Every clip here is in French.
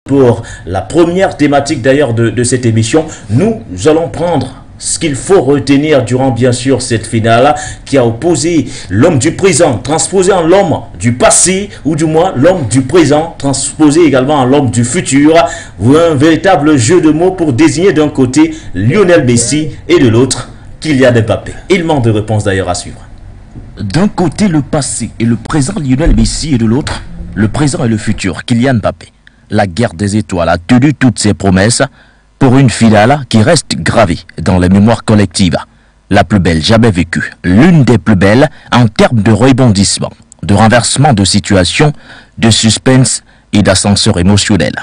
Pour la première thématique d'ailleurs de cette émission, nous allons prendre ce qu'il faut retenir durant bien sûr cette finale qui a opposé l'homme du présent transposé en l'homme du passé, ou du moins l'homme du présent transposé également en l'homme du futur. Un véritable jeu de mots pour désigner d'un côté Lionel Messi et de l'autre Kylian Mbappé. Il manque de réponse d'ailleurs à suivre. D'un côté le passé et le présent Lionel Messi et de l'autre le présent et le futur Kylian Mbappé. La guerre des étoiles a tenu toutes ses promesses pour une finale qui reste gravée dans les mémoires collectives. La plus belle jamais vécue, l'une des plus belles en termes de rebondissement, de renversement de situation, de suspense et d'ascenseur émotionnel.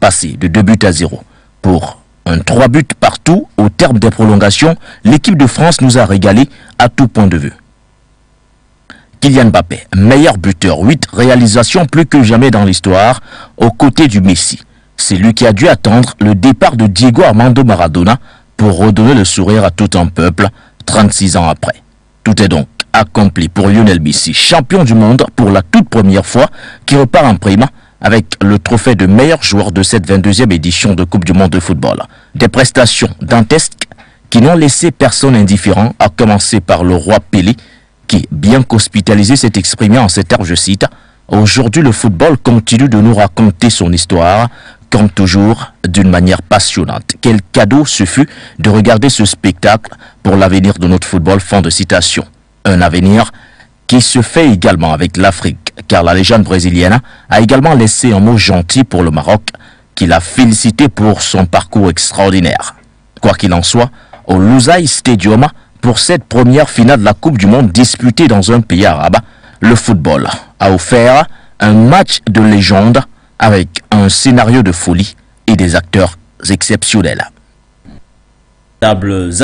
Passé de 2-0 pour un 3 buts partout au terme des prolongations, l'équipe de France nous a régalé à tout point de vue. Kylian Mbappé, meilleur buteur, 8 réalisations plus que jamais dans l'histoire, aux côtés du Messi. C'est lui qui a dû attendre le départ de Diego Armando Maradona pour redonner le sourire à tout un peuple 36 ans après. Tout est donc accompli pour Lionel Messi, champion du monde pour la toute première fois, qui repart en prime avec le trophée de meilleur joueur de cette 22e édition de Coupe du Monde de football. Des prestations dantesques qui n'ont laissé personne indifférent, à commencer par le roi Pelé, qui, bien qu'hospitalisé, s'est exprimé en ces termes, je cite, « Aujourd'hui, le football continue de nous raconter son histoire, comme toujours, d'une manière passionnante. Quel cadeau ce fut de regarder ce spectacle pour l'avenir de notre football », fin de citation. Un avenir qui se fait également avec l'Afrique, car la légende brésilienne a également laissé un mot gentil pour le Maroc, qui l'a félicité pour son parcours extraordinaire. Quoi qu'il en soit, au Lusail Stadium, pour cette première finale de la Coupe du Monde disputée dans un pays arabe, le football a offert un match de légende avec un scénario de folie et des acteurs exceptionnels. Des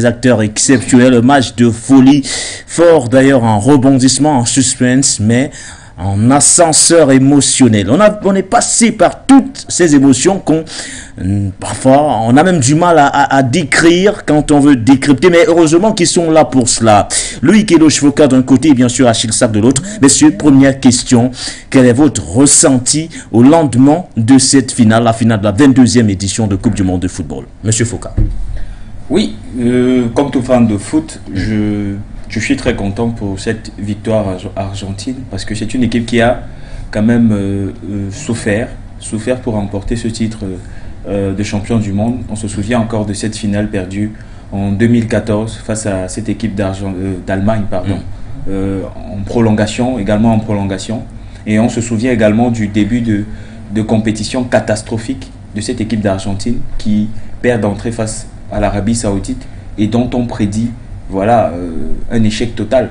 acteurs exceptionnels, un match de folie, fort d'ailleurs en rebondissement, en suspense, mais en ascenseur émotionnel. On est passé par toutes ces émotions qu'on parfois on a même du mal à décrire quand on veut décrypter, mais heureusement qu'ils sont là pour cela. Loïc Eloche-Foka d'un côté et bien sûr Achille Sack de l'autre. Messieurs, première question, quel est votre ressenti au lendemain de cette finale, la finale de la 22e édition de Coupe du Monde de football? Monsieur Foka. Oui, comme tout fan de foot, je suis très content pour cette victoire argentine parce que c'est une équipe qui a quand même souffert pour remporter ce titre de champion du monde. On se souvient encore de cette finale perdue en 2014 face à cette équipe d'Allemagne, en prolongation. Et on se souvient également du début de compétition catastrophique de cette équipe d'Argentine qui perd d'entrée face à l'Arabie Saoudite et dont on prédit un échec total.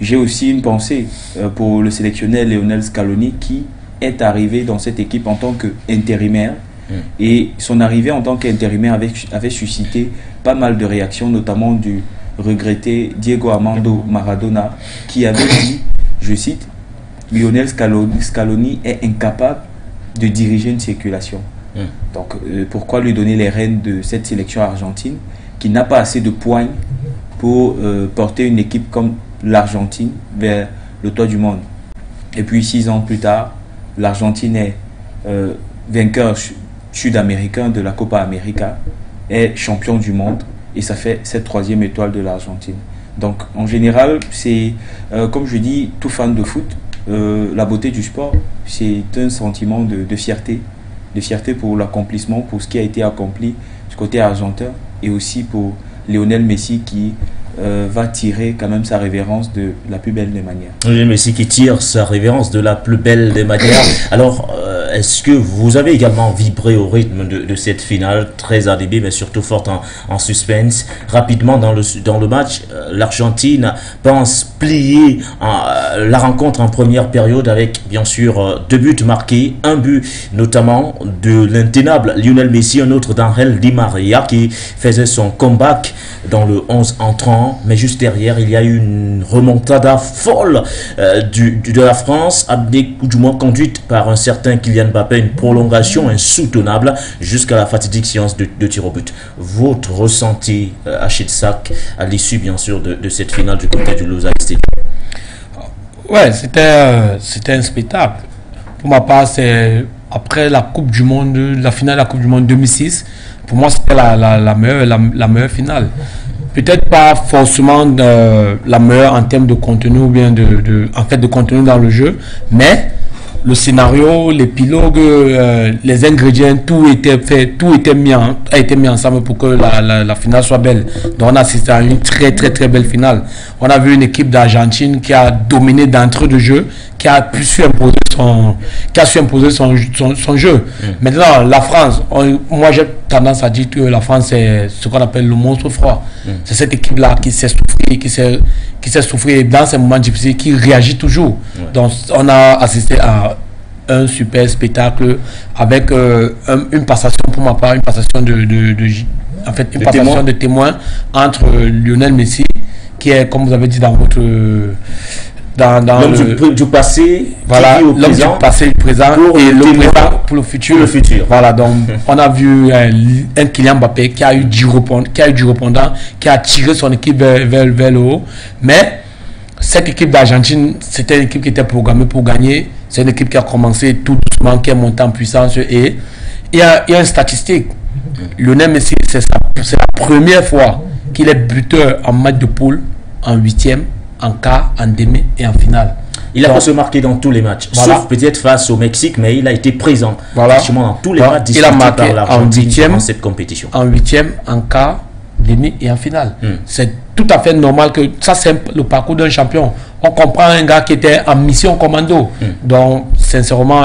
J'ai aussi une pensée pour le sélectionneur Lionel Scaloni qui est arrivé dans cette équipe en tant qu'intérimaire et son arrivée en tant qu'intérimaire avait suscité pas mal de réactions, notamment du regretté Diego Armando Maradona qui avait dit, je cite, Lionel Scaloni est incapable de diriger une circulation. Donc pourquoi lui donner les rênes de cette sélection argentine qui n'a pas assez de poigne pour porter une équipe comme l'Argentine vers le toit du monde. Et puis 6 ans plus tard, l'Argentine est vainqueur sud-américain de la Copa América, est champion du monde et ça fait cette 3e étoile de l'Argentine. Donc en général, c'est comme je dis, tout fan de foot, la beauté du sport, c'est un sentiment de fierté pour l'accomplissement, pour ce qui a été accompli du côté argentin et aussi pour Lionel Messi qui va tirer quand même sa révérence de la plus belle des manières. Lionel Messi qui tire sa révérence de la plus belle des manières. Alors, est-ce que vous avez également vibré au rythme de cette finale, très animée, mais surtout forte en suspense? Rapidement dans le match, l'Argentine pense plier la rencontre en première période avec bien sûr 2 buts marqués, un but notamment de l'intenable Lionel Messi, un autre d'Angel Di Maria qui faisait son comeback dans le 11 entrant, mais juste derrière il y a eu une remontada folle de la France, ou du moins conduite par un certain Kylian Mbappé, une prolongation insoutenable jusqu'à la fatidique séance de tir au but. Votre ressenti, Achille Sack, à l'issue bien sûr de cette finale du côté du Lusail Stadium? Ouais, c'était un spectacle. Pour ma part, c'est après la Coupe du Monde, la finale de la Coupe du Monde 2006, pour moi c'était la meilleure finale. Peut-être pas forcément la meilleure en termes de contenu ou bien en fait de contenu dans le jeu, mais le scénario, l'épilogue, les ingrédients, tout était fait, a été mis ensemble pour que la finale soit belle. Donc on a assisté à une très très très belle finale. On a vu une équipe d'Argentine qui a dominé d'entrée de jeu, qui a su imposer son jeu. Maintenant, la France, moi j'ai tendance à dire que la France c'est ce qu'on appelle le monstre froid. C'est cette équipe-là qui s'est souffrir dans ces moments difficiles, qui réagit toujours. Donc on a assisté à un super spectacle avec une passation, pour ma part, une passation de témoin entre Lionel Messi, qui est, comme vous avez dit dans votre l'homme du passé, voilà, l'homme du passé, du présent et le présent pour le futur. Voilà, donc on a vu un Kylian Mbappé qui a eu du répondant, qui a tiré son équipe vers le haut. Mais cette équipe d'Argentine, c'était une équipe qui était programmée pour gagner. C'est une équipe qui a commencé tout doucement, qui est montée en puissance. Et il y a une statistique. Lionel Messi, c'est la première fois qu'il est buteur en match de poule, en huitième, en quart, en demi et en finale. Il a pas se marqué dans tous les matchs, sauf peut-être face au Mexique, mais il a été présent dans tous les matchs disputés par l'Argentine dans cette compétition. En huitième, en quart, demi et en finale. C'est tout à fait normal que ça, c'est le parcours d'un champion. On comprend un gars qui était en mission commando. Donc, sincèrement,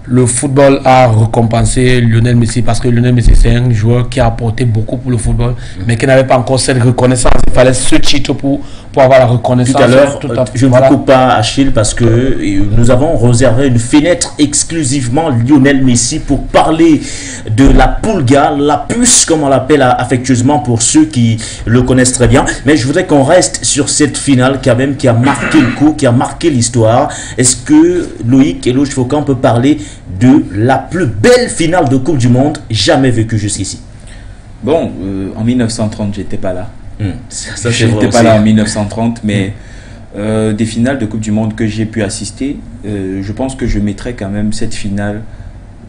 le football a récompensé Lionel Messi, parce que Lionel Messi, c'est un joueur qui a apporté beaucoup pour le football, mais qui n'avait pas encore cette reconnaissance. Il fallait ce titre pour avoir la reconnaissance. Tout à l'heure, je ne vous coupe pas, Achille, parce que nous avons réservé une fenêtre exclusivement Lionel Messi pour parler de la Pulga, la puce, comme on l'appelle affectueusement pour ceux qui le connaissent très bien. Mais je voudrais qu'on reste sur cette finale quand même, qui a marqué le coup, qui a marqué l'histoire. Est-ce que Loïc et Loïc Faucan peut parler de la plus belle finale de Coupe du Monde jamais vécue jusqu'ici? Bon, en 1930, j'étais pas là. J'étais pas là en 1930, mais des finales de Coupe du Monde que j'ai pu assister, je pense que je mettrais quand même cette finale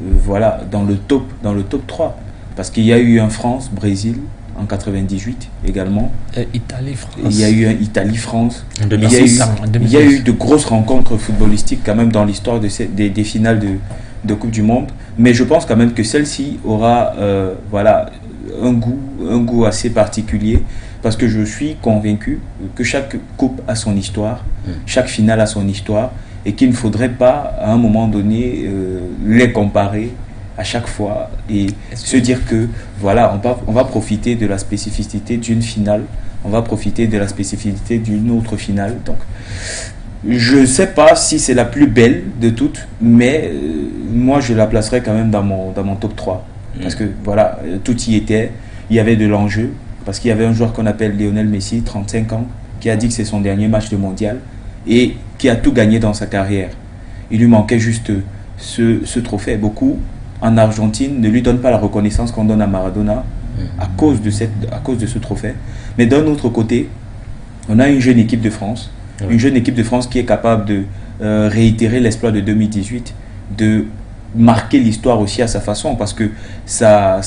voilà, dans le top 3. Parce qu'il y a eu un France-Brésil en 98 également. Italie-France. Il y a eu un Italie-France. En 2006. Il y a eu de grosses rencontres footballistiques quand même dans l'histoire des finales de Coupe du Monde. Mais je pense quand même que celle-ci aura voilà, un goût assez particulier. Parce que je suis convaincu que chaque coupe a son histoire, chaque finale a son histoire, et qu'il ne faudrait pas à un moment donné les comparer à chaque fois et se dire que voilà, on va profiter de la spécificité d'une finale, on va profiter de la spécificité d'une autre finale. Donc je ne sais pas si c'est la plus belle de toutes, mais moi je la placerai quand même dans mon top 3. Parce que voilà, tout y était, il y avait de l'enjeu, parce qu'il y avait un joueur qu'on appelle Lionel Messi, 35 ans, qui a dit que c'est son dernier match de mondial et qui a tout gagné dans sa carrière. Il lui manquait juste ce trophée. Beaucoup en Argentine ne lui donnent pas la reconnaissance qu'on donne à Maradona à cause de ce trophée. Mais d'un autre côté, on a une jeune équipe de France, une jeune équipe de France qui est capable de réitérer l'exploit de 2018, de marquer l'histoire aussi à sa façon, parce que ça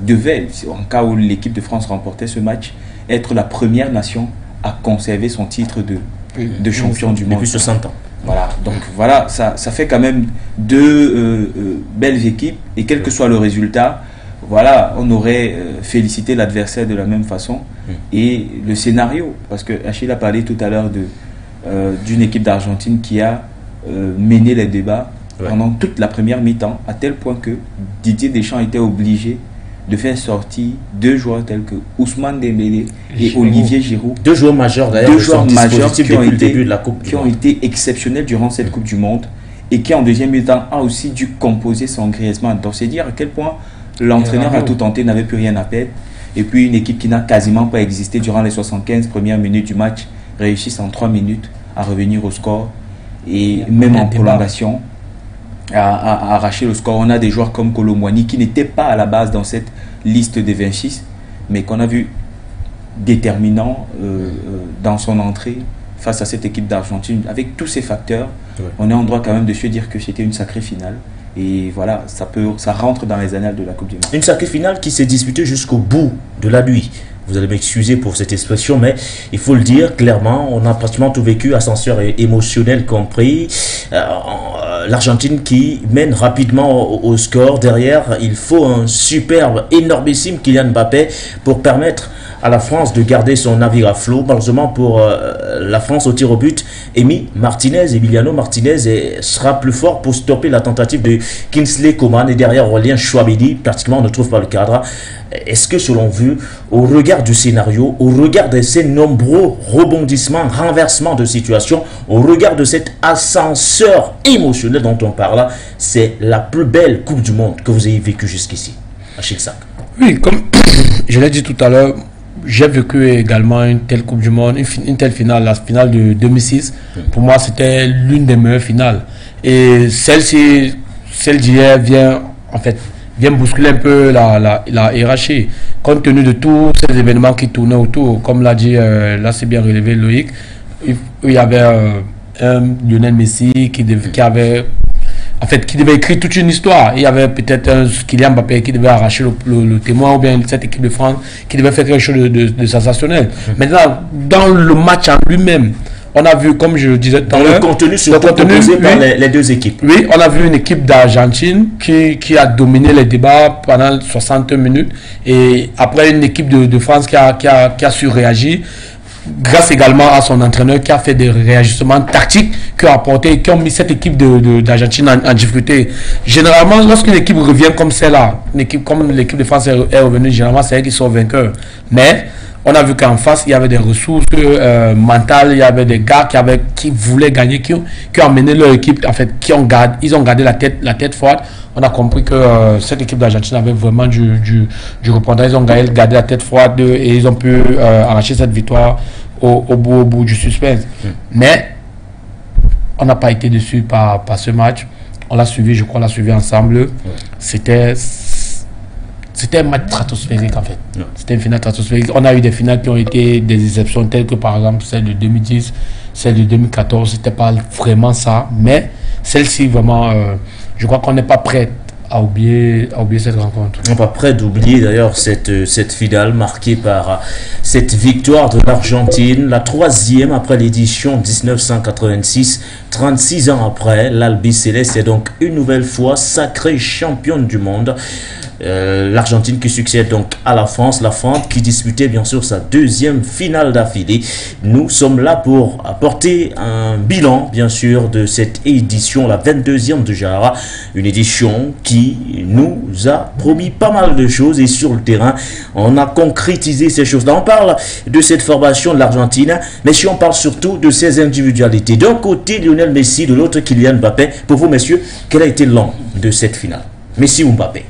devait, en cas où l'équipe de France remportait ce match, être la première nation à conserver son titre de champion du monde. Depuis 60 ans. Voilà, donc voilà, ça fait quand même deux belles équipes, et quel que soit le résultat, voilà, on aurait félicité l'adversaire de la même façon. Et le scénario, parce que Achille a parlé tout à l'heure d'une équipe d'Argentine qui a mené les débats pendant toute la première mi-temps, à tel point que Didier Deschamps était obligé de faire sortir deux joueurs tels que Ousmane Dembélé et Olivier Giroud. Deux joueurs majeurs d'ailleurs. Deux joueurs majeurs qui ont été exceptionnels durant cette Coupe du Monde, et qui en deuxième mi-temps a aussi dû composer sans Griezmann. Donc c'est dire à quel point l'entraîneur a tout tenté, n'avait plus rien à perdre. Et puis une équipe qui n'a quasiment pas existé durant les 75 premières minutes du match réussissent en 3 minutes à revenir au score, et même en prolongation à arracher le score. On a des joueurs comme Kolo Muani qui n'étaient pas à la base dans cette liste des 26, mais qu'on a vu déterminant dans son entrée face à cette équipe d'Argentine. Avec tous ces facteurs, on est en droit quand même de se dire que c'était une sacrée finale, Et voilà, ça rentre dans les annales de la Coupe du Monde. Une sacrée finale qui s'est disputée jusqu'au bout de la nuit. Vous allez m'excuser pour cette expression, mais il faut le dire clairement, on a pratiquement tout vécu, ascenseur émotionnel compris. L'Argentine qui mène rapidement au score. Derrière, il faut un superbe, énormissime Kylian Mbappé pour permettre à la France de garder son navire à flot. Malheureusement pour la France au tir au but, Emiliano Martinez sera plus fort pour stopper la tentative de Kingsley Coman. Et derrière, Aurélien Chouameni, pratiquement on ne trouve pas le cadre. Est-ce que selon vous, au regard du scénario, au regard de ces nombreux rebondissements, renversements de situation, au regard de cet ascenseur émotionnel dont on parle, c'est la plus belle Coupe du Monde que vous ayez vécue jusqu'ici, Achille Sarr? Oui, comme je l'ai dit tout à l'heure, j'ai vécu également une telle Coupe du Monde, une telle finale, la finale de 2006. Pour moi, c'était l'une des meilleures finales. Et celle d'hier vient bousculer un peu la hiérarchie. Compte tenu de tous ces événements qui tournaient autour, comme l'a dit, là c'est bien relevé Loïc, il y avait un Lionel Messi qui devait écrire toute une histoire. Il y avait peut-être un Kylian Mbappé qui devait arracher le témoin, ou bien cette équipe de France qui devait faire quelque chose de sensationnel. Maintenant, dans le match en lui-même, on a vu, comme je disais tout à l'heure, le contenu surtout proposé par les deux équipes. Oui, on a vu une équipe d'Argentine qui a dominé les débats pendant 60 minutes. Et après, une équipe de France qui a su réagir, grâce également à son entraîneur qui a fait des réajustements tactiques qui ont mis cette équipe d'Argentine en difficulté. Généralement, lorsqu'une équipe revient comme celle-là, une équipe comme l'équipe de France est revenue, généralement, c'est elle qui sont vainqueurs. Mais on a vu qu'en face, il y avait des ressources mentales, il y avait des gars qui voulaient gagner, qui ont amené leur équipe, ils ont gardé la tête forte. On a compris que cette équipe d'Argentine avait vraiment du répondant. Ils ont gardé la tête froide et ils ont pu arracher cette victoire au bout du suspense. Mais on n'a pas été déçus par ce match. On l'a suivi, je crois, on l'a suivi ensemble. C'était un match stratosphérique en fait. C'était une finale stratosphérique. On a eu des finales qui ont été des exceptions telles que par exemple celle de 2010, celle de 2014. C'était pas vraiment ça. Mais celle-ci vraiment, je crois qu'on n'est pas prêt à oublier cette rencontre. On n'est pas prêt d'oublier d'ailleurs cette finale marquée par cette victoire de l'Argentine, la 3e après l'édition 1986. 36 ans après, l'Albiceleste est donc une nouvelle fois sacrée championne du monde. L'Argentine qui succède donc à la France qui disputait bien sûr sa 2e finale d'affilée. Nous sommes là pour apporter un bilan bien sûr de cette édition, la 22e de Jara, une édition qui nous a promis pas mal de choses et sur le terrain on a concrétisé ces choses-là. On parle de cette formation de l'Argentine, mais si on parle surtout de ses individualités, d'un côté Lionel Messi, de l'autre Kylian Mbappé. Pour vous messieurs, quel a été l'an de cette finale, Messi ou Mbappé?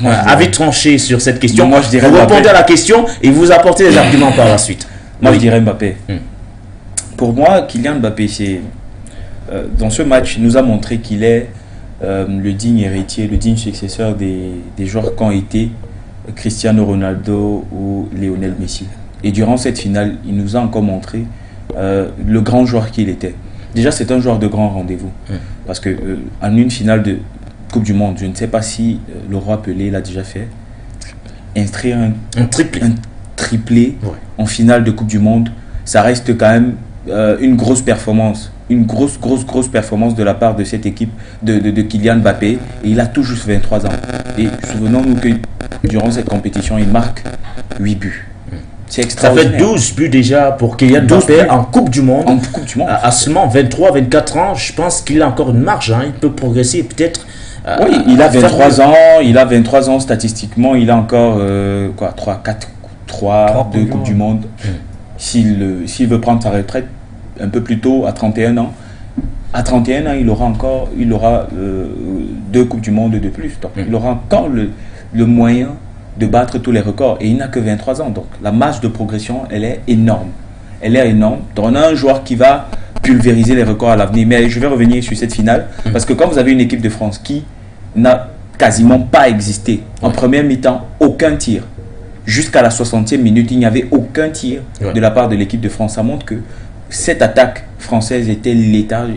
Avis tranché sur cette question. Moi, je dirais vous Mbappé. répondez à la question et vous apportez les arguments par la suite. Moi, je dirais Mbappé. Pour moi, Kylian Mbappé, dans ce match, il nous a montré qu'il est le digne héritier, le digne successeur des joueurs qu'ont été Cristiano Ronaldo ou Lionel Messi. Et durant cette finale, il nous a encore montré le grand joueur qu'il était. Déjà, c'est un joueur de grand rendez-vous. Parce que en une finale de Coupe du Monde, je ne sais pas si le roi Pelé l'a déjà fait, inscrire un triplé en finale de Coupe du Monde, ça reste quand même une grosse performance, une grosse performance de la part de cette équipe de Kylian Mbappé. Et il a tout juste 23 ans. Et souvenons-nous que durant cette compétition, il marque 8 buts. C'est extraordinaire. Ça fait 12 buts déjà pour Kylian Mbappé en Coupe du Monde. En Coupe du Monde. À seulement 23-24 ans, je pense qu'il a encore une marge. Il peut progresser peut-être. Oui, il a 23 ans. Il a 23 ans statistiquement. Il a encore 3 Coupes du Monde. S'il veut prendre sa retraite un peu plus tôt, à 31 ans, il aura 2 Coupes du Monde de plus. Donc, il aura encore le moyen de battre tous les records. Et il n'a que 23 ans. Donc, la marge de progression, elle est énorme. Donc, on a un joueur qui va pulvériser les records à l'avenir. Mais je vais revenir sur cette finale. Parce que quand vous avez une équipe de France qui n'a quasiment pas existé, en première mi-temps, aucun tir. Jusqu'à la 60e minute, il n'y avait aucun tir de la part de l'équipe de France. Ça montre que cette attaque française était létale,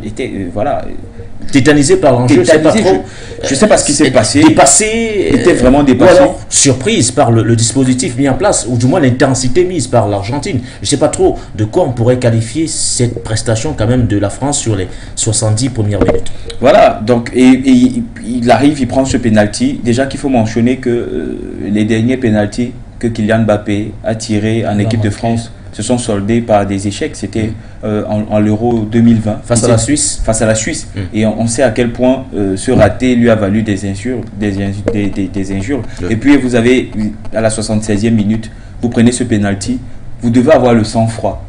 tétanisé par l'enjeu, je sais pas ce qui s'est passé. Dépassé. Il était vraiment dépassé. Ou alors, surprise par le dispositif mis en place, ou du moins l'intensité mise par l'Argentine. Je sais pas trop de quoi on pourrait qualifier cette prestation quand même de la France sur les 70 premières minutes. Voilà, donc, et il arrive, il prend ce penalty. Déjà qu'il faut mentionner que les derniers penaltys que Kylian Mbappé a tirés en équipe de France se sont soldés par des échecs. C'était en l'Euro 2020. Face à la Suisse. Face à la Suisse. Et on sait à quel point ce raté lui a valu des injures. Et puis vous avez, à la 76e minute, vous prenez ce penalty, vous devez avoir le sang-froid.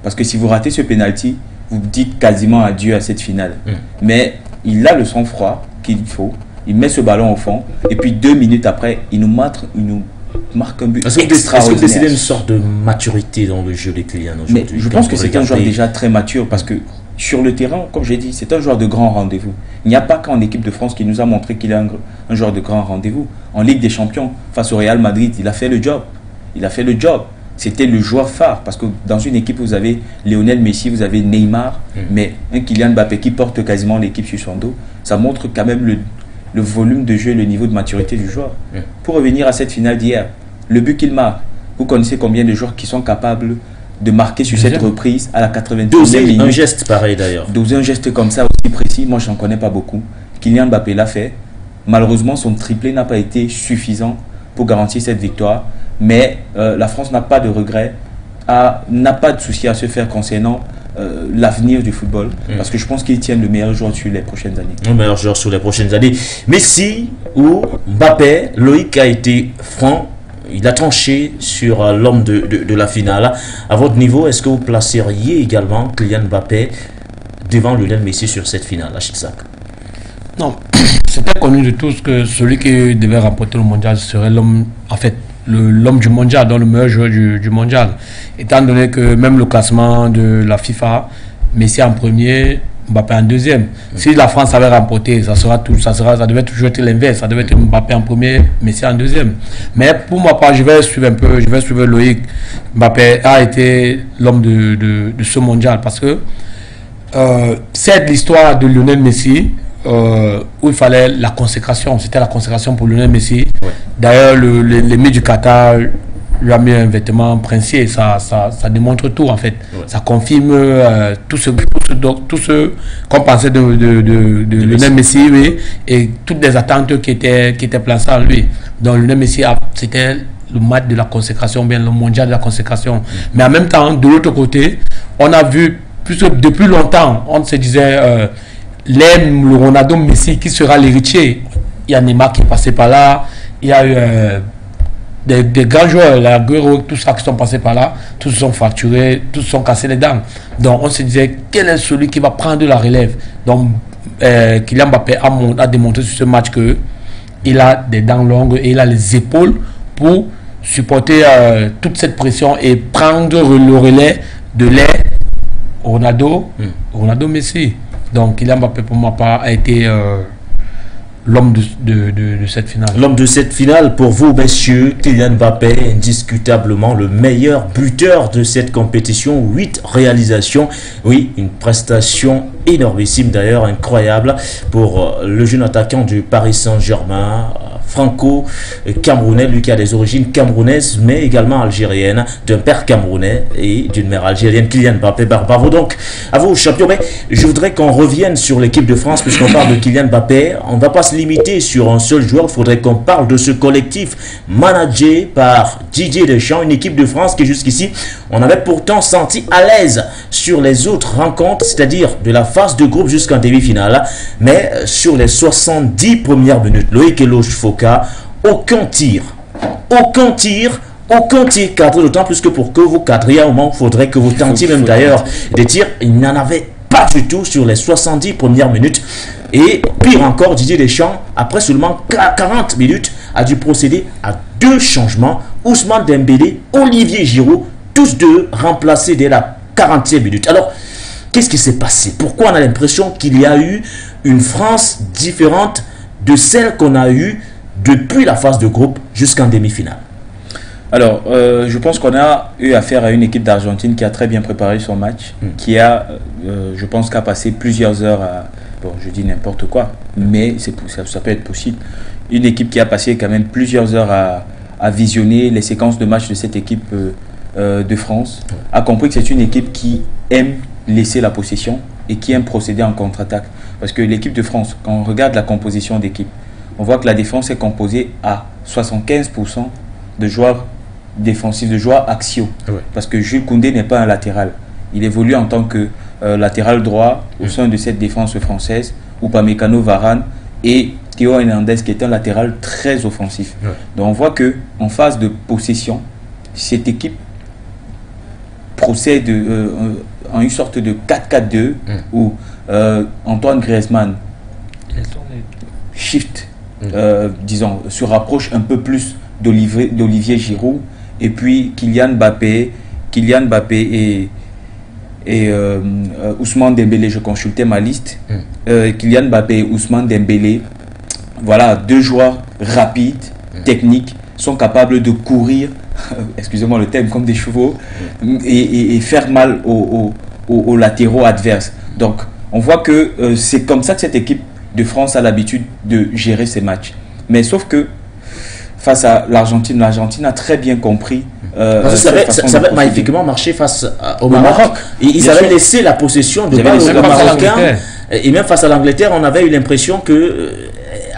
Parce que si vous ratez ce penalty, vous dites quasiment adieu à cette finale. Mais il a le sang-froid qu'il faut, il met ce ballon au fond, et puis 2 minutes après, il nous marque un but extraordinaire. Est-ce que c'est une sorte de maturité dans le jeu des Kylian aujourd'hui? Mais je pense que c'est un joueur déjà très mature, parce que sur le terrain, comme j'ai dit, c'est un joueur de grand rendez-vous. Il n'y a pas qu'en équipe de France qui nous a montré qu'il est un joueur de grand rendez-vous. En Ligue des Champions, face au Real Madrid, il a fait le job. C'était le joueur phare, parce que dans une équipe, vous avez Lionel Messi, vous avez Neymar, mais un Kylian Mbappé qui porte quasiment l'équipe sur son dos, ça montre quand même le volume de jeu et le niveau de maturité du joueur. Pour revenir à cette finale d'hier, le but qu'il marque, vous connaissez combien de joueurs qui sont capables de marquer sur cette reprise à la 92e minute? Un geste pareil d'ailleurs. Doser un geste comme ça aussi précis, moi je n'en connais pas beaucoup. Kylian Mbappé l'a fait. Malheureusement, son triplé n'a pas été suffisant pour garantir cette victoire. Mais la France n'a pas de regrets, n'a pas de souci à se faire concernant l'avenir du football. Parce que je pense qu'ils tiennent le meilleur joueur sur les prochaines années. Le meilleur joueur sur les prochaines années. Messi ou Mbappé, Loïc a été franc. Il a tranché sur l'homme de la finale. À votre niveau, est-ce que vous placeriez également Kylian Mbappé devant Lionel Messi sur cette finale à Chitzak? Non, c'était connu de tous que celui qui devait remporter le mondial serait l'homme, en fait, l'homme du mondial, donc le meilleur joueur du mondial. Étant donné que même le classement de la FIFA, Messi en premier, Mbappé en deuxième. Si la France avait remporté, ça devait toujours être l'inverse. Ça devait être Mbappé en premier, Messi en deuxième. Mais pour ma part, je vais suivre Loïc. Mbappé a été l'homme de ce mondial parce que c'est l'histoire de Lionel Messi. Où il fallait la consécration, c'était la consécration pour Lionel Messi. D'ailleurs, l'émir du Qatar lui a mis un vêtement princier, ça démontre tout en fait. Ça confirme tout ce qu'on pensait de Lionel Messi, et toutes les attentes qui étaient placées en lui. Donc Lionel Messi, c'était le match de la consécration, bien le mondial de la consécration. Mais en même temps, de l'autre côté, on a vu, depuis longtemps, on se disait le Ronaldo Messi qui sera l'héritier. Il y a Neymar qui est passé par là, il y a eu des grands joueurs, la Agüero, tout ça qui sont passés par là, tous se sont fracturés, tous se sont cassés les dents. Donc on se disait, quel est celui qui va prendre la relève? Donc Kylian Mbappé a démontré sur ce match qu'il a des dents longues et il a les épaules pour supporter toute cette pression et prendre le relais de l'air Ronaldo Messi. Donc Kylian Mbappé pour ma part a été l'homme de cette finale. L'homme de cette finale pour vous, messieurs, Kylian Mbappé, indiscutablement le meilleur buteur de cette compétition. 8 réalisations. Oui, une prestation énormissime d'ailleurs, incroyable pour le jeune attaquant du Paris Saint-Germain, franco-camerounais, lui qui a des origines camerounaises mais également algériennes, d'un père camerounais et d'une mère algérienne. Kylian Mbappé, bravo donc à vous, champion. Mais je voudrais qu'on revienne sur l'équipe de France, puisqu'on parle de Kylian Mbappé. On ne va pas se limiter sur un seul joueur, il faudrait qu'on parle de ce collectif managé par Didier Deschamps, une équipe de France qui jusqu'ici, on avait pourtant senti à l'aise sur les autres rencontres, c'est-à-dire de la phase de groupe jusqu'en demi-finale, mais sur les 70 premières minutes, Loïc Eloge-Foka, aucun tir cadré, d'autant plus que pour que vous cadriez, au moment, il faudrait que vous tentiez même d'ailleurs des tirs. Il n'y en avait pas du tout sur les 70 premières minutes. Et pire encore, Didier Deschamps, après seulement 40 minutes, a dû procéder à 2 changements. Ousmane Dembélé, Olivier Giroud, tous deux remplacés dès la 40e minute. Alors, qu'est-ce qui s'est passé? Pourquoi on a l'impression qu'il y a eu une France différente de celle qu'on a eue depuis la phase de groupe jusqu'en demi-finale? Alors, je pense qu'on a eu affaire à une équipe d'Argentine qui a très bien préparé son match, qui a, je pense, qu'a passé plusieurs heures bon, je dis n'importe quoi, mais ça peut être possible. Une équipe qui a passé quand même plusieurs heures à visionner les séquences de match de cette équipe de France, a compris que c'est une équipe qui aime laisser la possession et qui aime procéder en contre-attaque. Parce que l'équipe de France, quand on regarde la composition d'équipe, on voit que la défense est composée à 75% de joueurs défensifs, de joueurs axiaux. Parce que Jules Koundé n'est pas un latéral. Il évolue en tant que latéral droit au sein de cette défense française, Upamecano, Varane et Théo Hernandez qui est un latéral très offensif. Donc on voit que en phase de possession, cette équipe procède en une sorte de 4-4-2 où Antoine Griezmann shift, disons, se rapproche un peu plus d'Olivier Giroud, et puis Kylian Mbappé et Ousmane Dembélé. Je consultais ma liste. Kylian Mbappé et Ousmane Dembélé, voilà, deux joueurs rapides, techniques, sont capables de courir, excusez-moi le terme, comme des chevaux, et faire mal aux latéraux adverses. Donc on voit que c'est comme ça que cette équipe de France a l'habitude de gérer ses matchs. Mais sauf que face à l'Argentine a très bien compris. Ça avait magnifiquement marché face au Maroc. Ils avaient laissé la possession de balle aux Marocains. Et même face à l'Angleterre, on avait eu l'impression que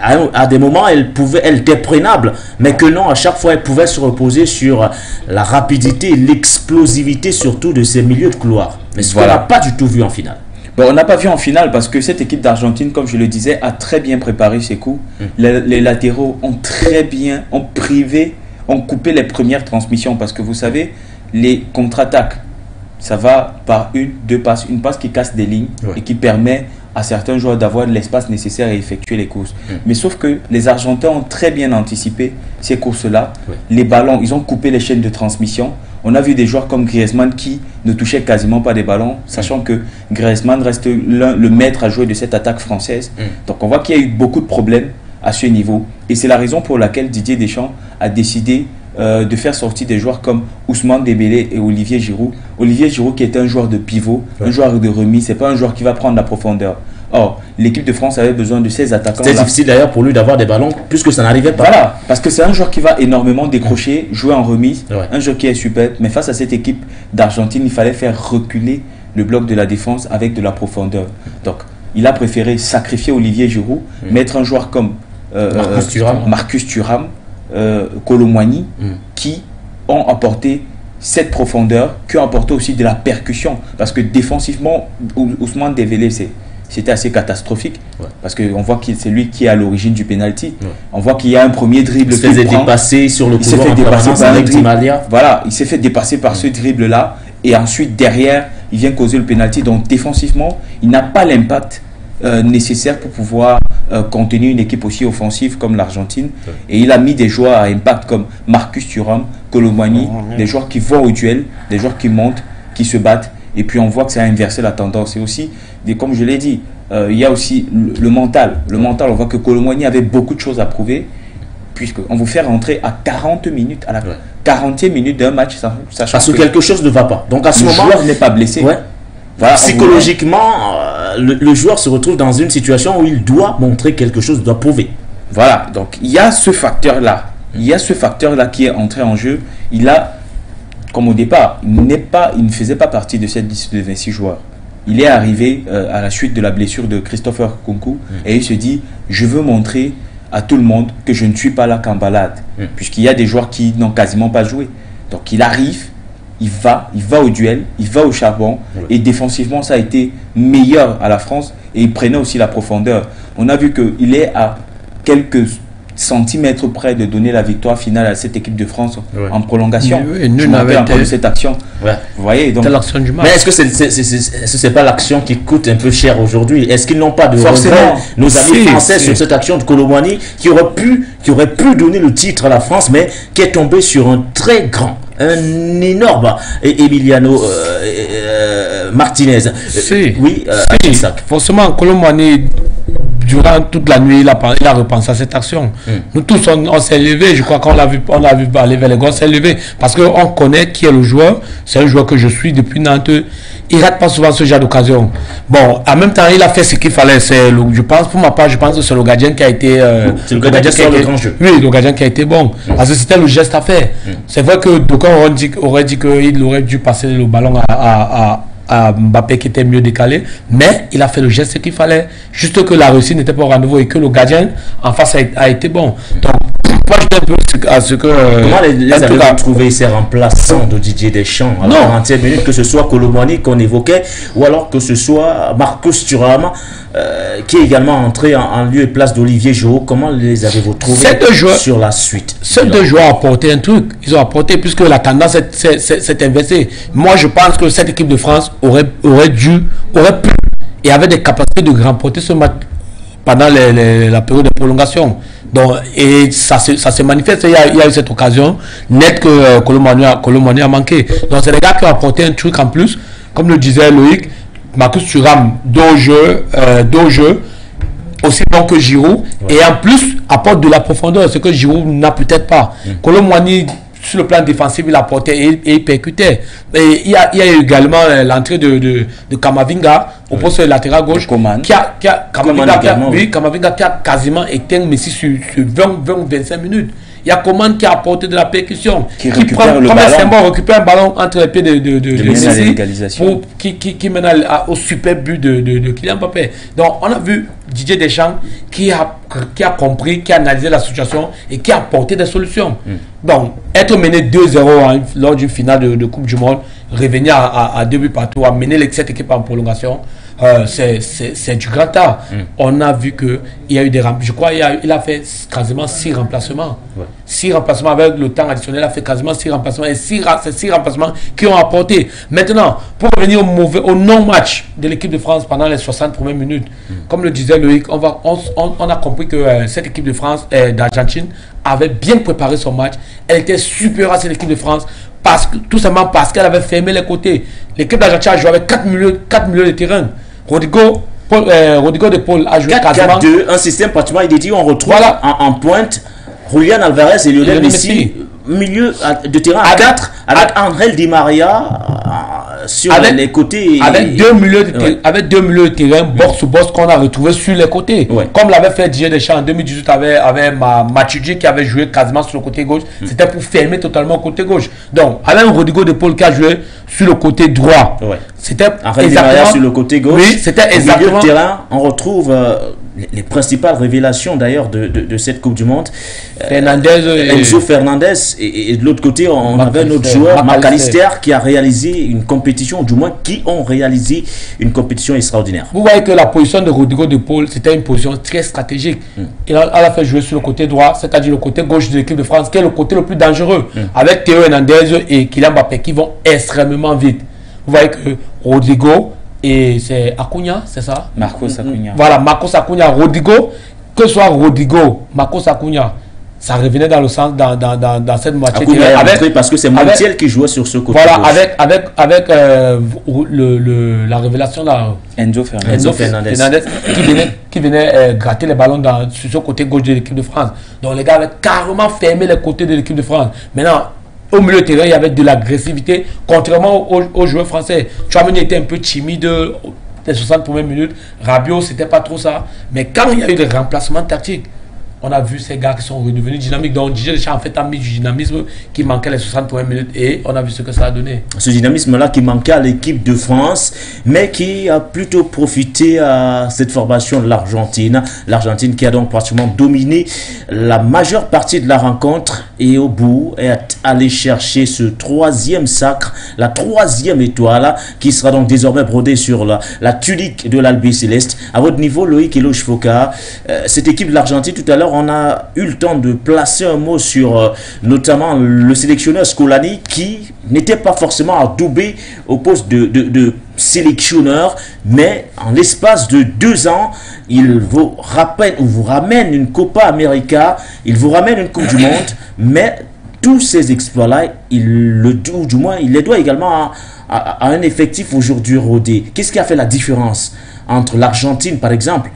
à des moments, elle était prenable, mais que non, à chaque fois, elle pouvait se reposer sur la rapidité et l'explosivité surtout de ces milieux de couloir. Mais ce qu'on n'a pas du tout vu en finale. Bon, on n'a pas vu en finale parce que cette équipe d'Argentine, comme je le disais, a très bien préparé ses coups. Les latéraux ont coupé les premières transmissions parce que vous savez, les contre-attaques, ça va par deux passes. Une passe qui casse des lignes et qui permet à certains joueurs d'avoir l'espace nécessaire à effectuer les courses. Mais sauf que les Argentins ont très bien anticipé ces courses-là. Les ballons, ils ont coupé les chaînes de transmission. On a vu des joueurs comme Griezmann qui ne touchaient quasiment pas des ballons, sachant que Griezmann reste le maître à jouer de cette attaque française. Donc on voit qu'il y a eu beaucoup de problèmes à ce niveau. Et c'est la raison pour laquelle Didier Deschamps a décidé de faire sortir des joueurs comme Ousmane Dembélé et Olivier Giroud. Olivier Giroud qui est un joueur de pivot, un joueur de remise, c'est pas un joueur qui va prendre la profondeur. Or, l'équipe de France avait besoin de ces attaquants. C'était difficile d'ailleurs pour lui d'avoir des ballons puisque ça n'arrivait pas. Voilà, parce que c'est un joueur qui va énormément décrocher, jouer en remise, un joueur qui est superbe. Mais face à cette équipe d'Argentine, il fallait faire reculer le bloc de la défense avec de la profondeur. Donc, il a préféré sacrifier Olivier Giroud, mettre un joueur comme Marcus Thuram, Kolo Muani, qui ont apporté cette profondeur, qui ont apporté aussi de la percussion. Parce que défensivement, Ousmane Dembélé, c'était assez catastrophique. Parce qu'on voit que c'est lui qui est à l'origine du penalty. On voit qu'il y a un premier dribble. Il s'est fait dépasser sur le couloir en permanence avec Di Maria. Voilà, il s'est fait dépasser par ce dribble-là. Et ensuite, derrière, il vient causer le penalty. Donc, défensivement, il n'a pas l'impact nécessaire pour pouvoir contenir une équipe aussi offensive comme l'Argentine. Et il a mis des joueurs à impact comme Marcus Thuram, Kolo Muani, des joueurs qui vont au duel, des joueurs qui montent, qui se battent. Et puis on voit que ça a inversé la tendance. Et aussi, comme je l'ai dit, il y a aussi le mental. Le mental, on voit que Kolo Muani avait beaucoup de choses à prouver, puisqu'on vous fait rentrer à 40 minutes, à la 40e minute d'un match, sachant parce que quelque chose ne va pas. Donc à ce moment, le joueur n'est pas blessé. Voilà, psychologiquement, le joueur se retrouve dans une situation où il doit montrer quelque chose, doit prouver. Voilà, donc il y a ce facteur-là. Il y a ce facteur-là qui est entré en jeu. Il a, comme au départ, il ne faisait pas partie de cette liste de 26 joueurs. Il est arrivé à la suite de la blessure de Christopher Nkunku et il se dit, je veux montrer à tout le monde que je ne suis pas là qu'en balade. Puisqu'il y a des joueurs qui n'ont quasiment pas joué. Donc il arrive. Il va au duel, il va au charbon et défensivement ça a été meilleur à la France et il prenait aussi la profondeur. On a vu qu'il est à quelques centimètres près de donner la victoire finale à cette équipe de France en prolongation. Je me rappelle encore de cette action. Vous voyez, donc, l'action du match. Mais est-ce que c'est pas l'action qui coûte un peu cher aujourd'hui? Est-ce qu'ils n'ont pas de regret, nos amis français, sur cette action de Kolo Muani qui aurait pu donner le titre à la France, mais qui est tombé sur un très grand, un énorme Emiliano Martinez. Forcément, Kolo Muani, durant toute la nuit, il a repensé à cette action. Nous tous, on s'est levés. Je crois qu'on l'a vu aller vers les gars, on s'est levés. Parce qu'on connaît qui est le joueur. C'est un joueur que je suis depuis Nantes. Il ne rate pas souvent ce genre d'occasion. Bon, en même temps, il a fait ce qu'il fallait. Je pense, pour ma part, je pense que c'est le gardien qui a été... c'est le gardien qui sort le grand jeu. Oui, le gardien qui a été bon. Parce que c'était le geste à faire. C'est vrai que d'aucuns aurait dit qu'il aurait dû passer le ballon à Mbappé qui était mieux décalé, mais il a fait le geste qu'il fallait, juste que la réussite n'était pas au rendez-vous et que le gardien en face a été bon. Donc, moi je dis un peu à ce que... Comment les avez-vous trouvé ces remplaçants de Didier Deschamps à la 40e minute, que ce soit Kolo Muani qu'on évoquait, ou alors que ce soit Marcus Thuram, qui est également entré en lieu et place d'Olivier Giroud? Comment les avez-vous trouvés sur la suite? Ces deux joueurs ont apporté un truc. Ils ont apporté, puisque la tendance s'est inversée. Moi, je pense que cette équipe de France aurait pu et avait des capacités de remporter ce match pendant la période de prolongation. Donc, et ça se manifeste. Il y a eu cette occasion nette que Kolo Muani a manqué. Donc, c'est les gars qui ont apporté un truc en plus. Comme le disait Loïc, Marcus Thuram, deux jeux, aussi bon que Giroud, et en plus apporte de la profondeur, ce que Giroud n'a peut-être pas. Kolo Muani, sur le plan défensif, il apportait et il percutait. Et il y a également l'entrée de Kamavinga au poste latéral gauche, Kamavinga qui a quasiment éteint Messi sur 20-25 minutes. Il y a Coman qui a apporté de la percussion, qui récupère un ballon entre les pieds de Messi qui mène au super but de Kylian Mbappé. Donc on a vu Didier Deschamps qui a compris, qui a analysé la situation et qui a apporté des solutions. Donc être mené 2-0 lors d'une finale de Coupe du Monde, revenir à 2 buts partout, amener cette équipe en prolongation, c'est du grand art. On a vu qu'il y a eu des remplacements. Je crois qu'il a fait quasiment 6 remplacements. 6 remplacements avec le temps additionnel, il a fait quasiment 6 remplacements. Et ces 6 remplacements qui ont apporté. Maintenant, pour revenir au non-match de l'équipe de France pendant les 60 premières minutes, comme le disait Loïc, on a compris que cette équipe de France, d'Argentine, avait bien préparé son match. Elle était supérieure à cette équipe de France. Tout simplement parce qu'elle avait fermé les côtés. L'équipe d'Argentine a joué avec 4 milieux de terrain. Rodrigo de Paul a joué 4-4-2, un système pratiquement inédit. On retrouve en pointe Julián Alvarez et Lionel Messi, milieu de terrain à 4 avec Angel Di Maria sur les côtés. Avec deux milieux de terrain, box qu'on a retrouvé sur les côtés. Comme l'avait fait Didier Deschamps en 2018 avec Matuidi qui avait joué quasiment sur le côté gauche. C'était pour fermer totalement le côté gauche. Donc, avec Rodrigo de Paul qui a joué sur le côté droit. C'était exactement sur le côté gauche. Oui, c'était exactement. Au milieu de terrain, on retrouve les principales révélations d'ailleurs de cette Coupe du Monde. Enzo Fernandez et de l'autre côté, on avait notre joueur McAllister qui a réalisé une compétition, ou du moins qui ont réalisé une compétition extraordinaire. Vous voyez que la position de Rodrigo de Paul, c'était une position très stratégique. Il a fait jouer sur le côté droit, c'est-à-dire le côté gauche de l'équipe de France, qui est le côté le plus dangereux, avec Théo Hernandez et Kylian Mbappé qui vont extrêmement vite. Vous voyez que Rodrigo, et c'est Acuna, c'est ça? Marcos Acuna. Voilà, Marcos Acuna, Rodrigo, que ce soit Rodrigo, Marcos Acuna, ça revenait dans le sens, dans cette moitié. Parce que c'est Montiel qui jouait sur ce côté. Voilà, avec la révélation Enzo Fernandez qui venait gratter les ballons sur ce côté gauche de l'équipe de France. Donc les gars avaient carrément fermé les côtés de l'équipe de France. Maintenant, au milieu de terrain, il y avait de l'agressivité, contrairement aux joueurs français. Tchouaméni était un peu timide les 60 premières minutes. Rabiot, c'était pas trop ça. Mais quand il y a eu des remplacements tactiques, on a vu ces gars qui sont redevenus dynamiques. Donc, Didier Deschamps en fait a mis du dynamisme qui manquait les 60 premières minutes et on a vu ce que ça a donné. Ce dynamisme-là qui manquait à l'équipe de France, mais qui a plutôt profité à cette formation de l'Argentine. L'Argentine qui a donc pratiquement dominé la majeure partie de la rencontre et au bout est allé chercher ce 3e sacre, la 3e étoile qui sera donc désormais brodée sur la tunique de l'Albi Céleste. À votre niveau, Loïc Eloge-Foka, cette équipe de l'Argentine, tout à l'heure, on a eu le temps de placer un mot sur notamment le sélectionneur Scolani qui n'était pas forcément adoubé au poste de sélectionneur, mais en l'espace de 2 ans, il vous ramène une Copa América, il vous ramène une Coupe du Monde, mais tous ces exploits-là, il les doit également à un effectif aujourd'hui rodé. Qu'est-ce qui a fait la différence entre l'Argentine, par exemple,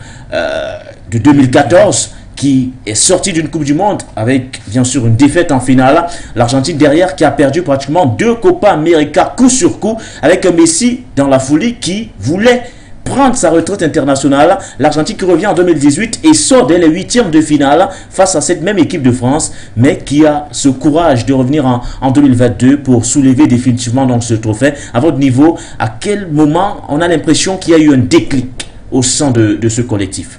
de 2014 qui est sorti d'une Coupe du Monde avec bien sûr une défaite en finale. L'Argentine derrière qui a perdu pratiquement 2 Copa América coup sur coup avec un Messi dans la folie qui voulait prendre sa retraite internationale. L'Argentine qui revient en 2018 et sort dès les huitièmes de finale face à cette même équipe de France, mais qui a ce courage de revenir en 2022 pour soulever définitivement donc ce trophée. À votre niveau, à quel moment on a l'impression qu'il y a eu un déclic au sein de ce collectif?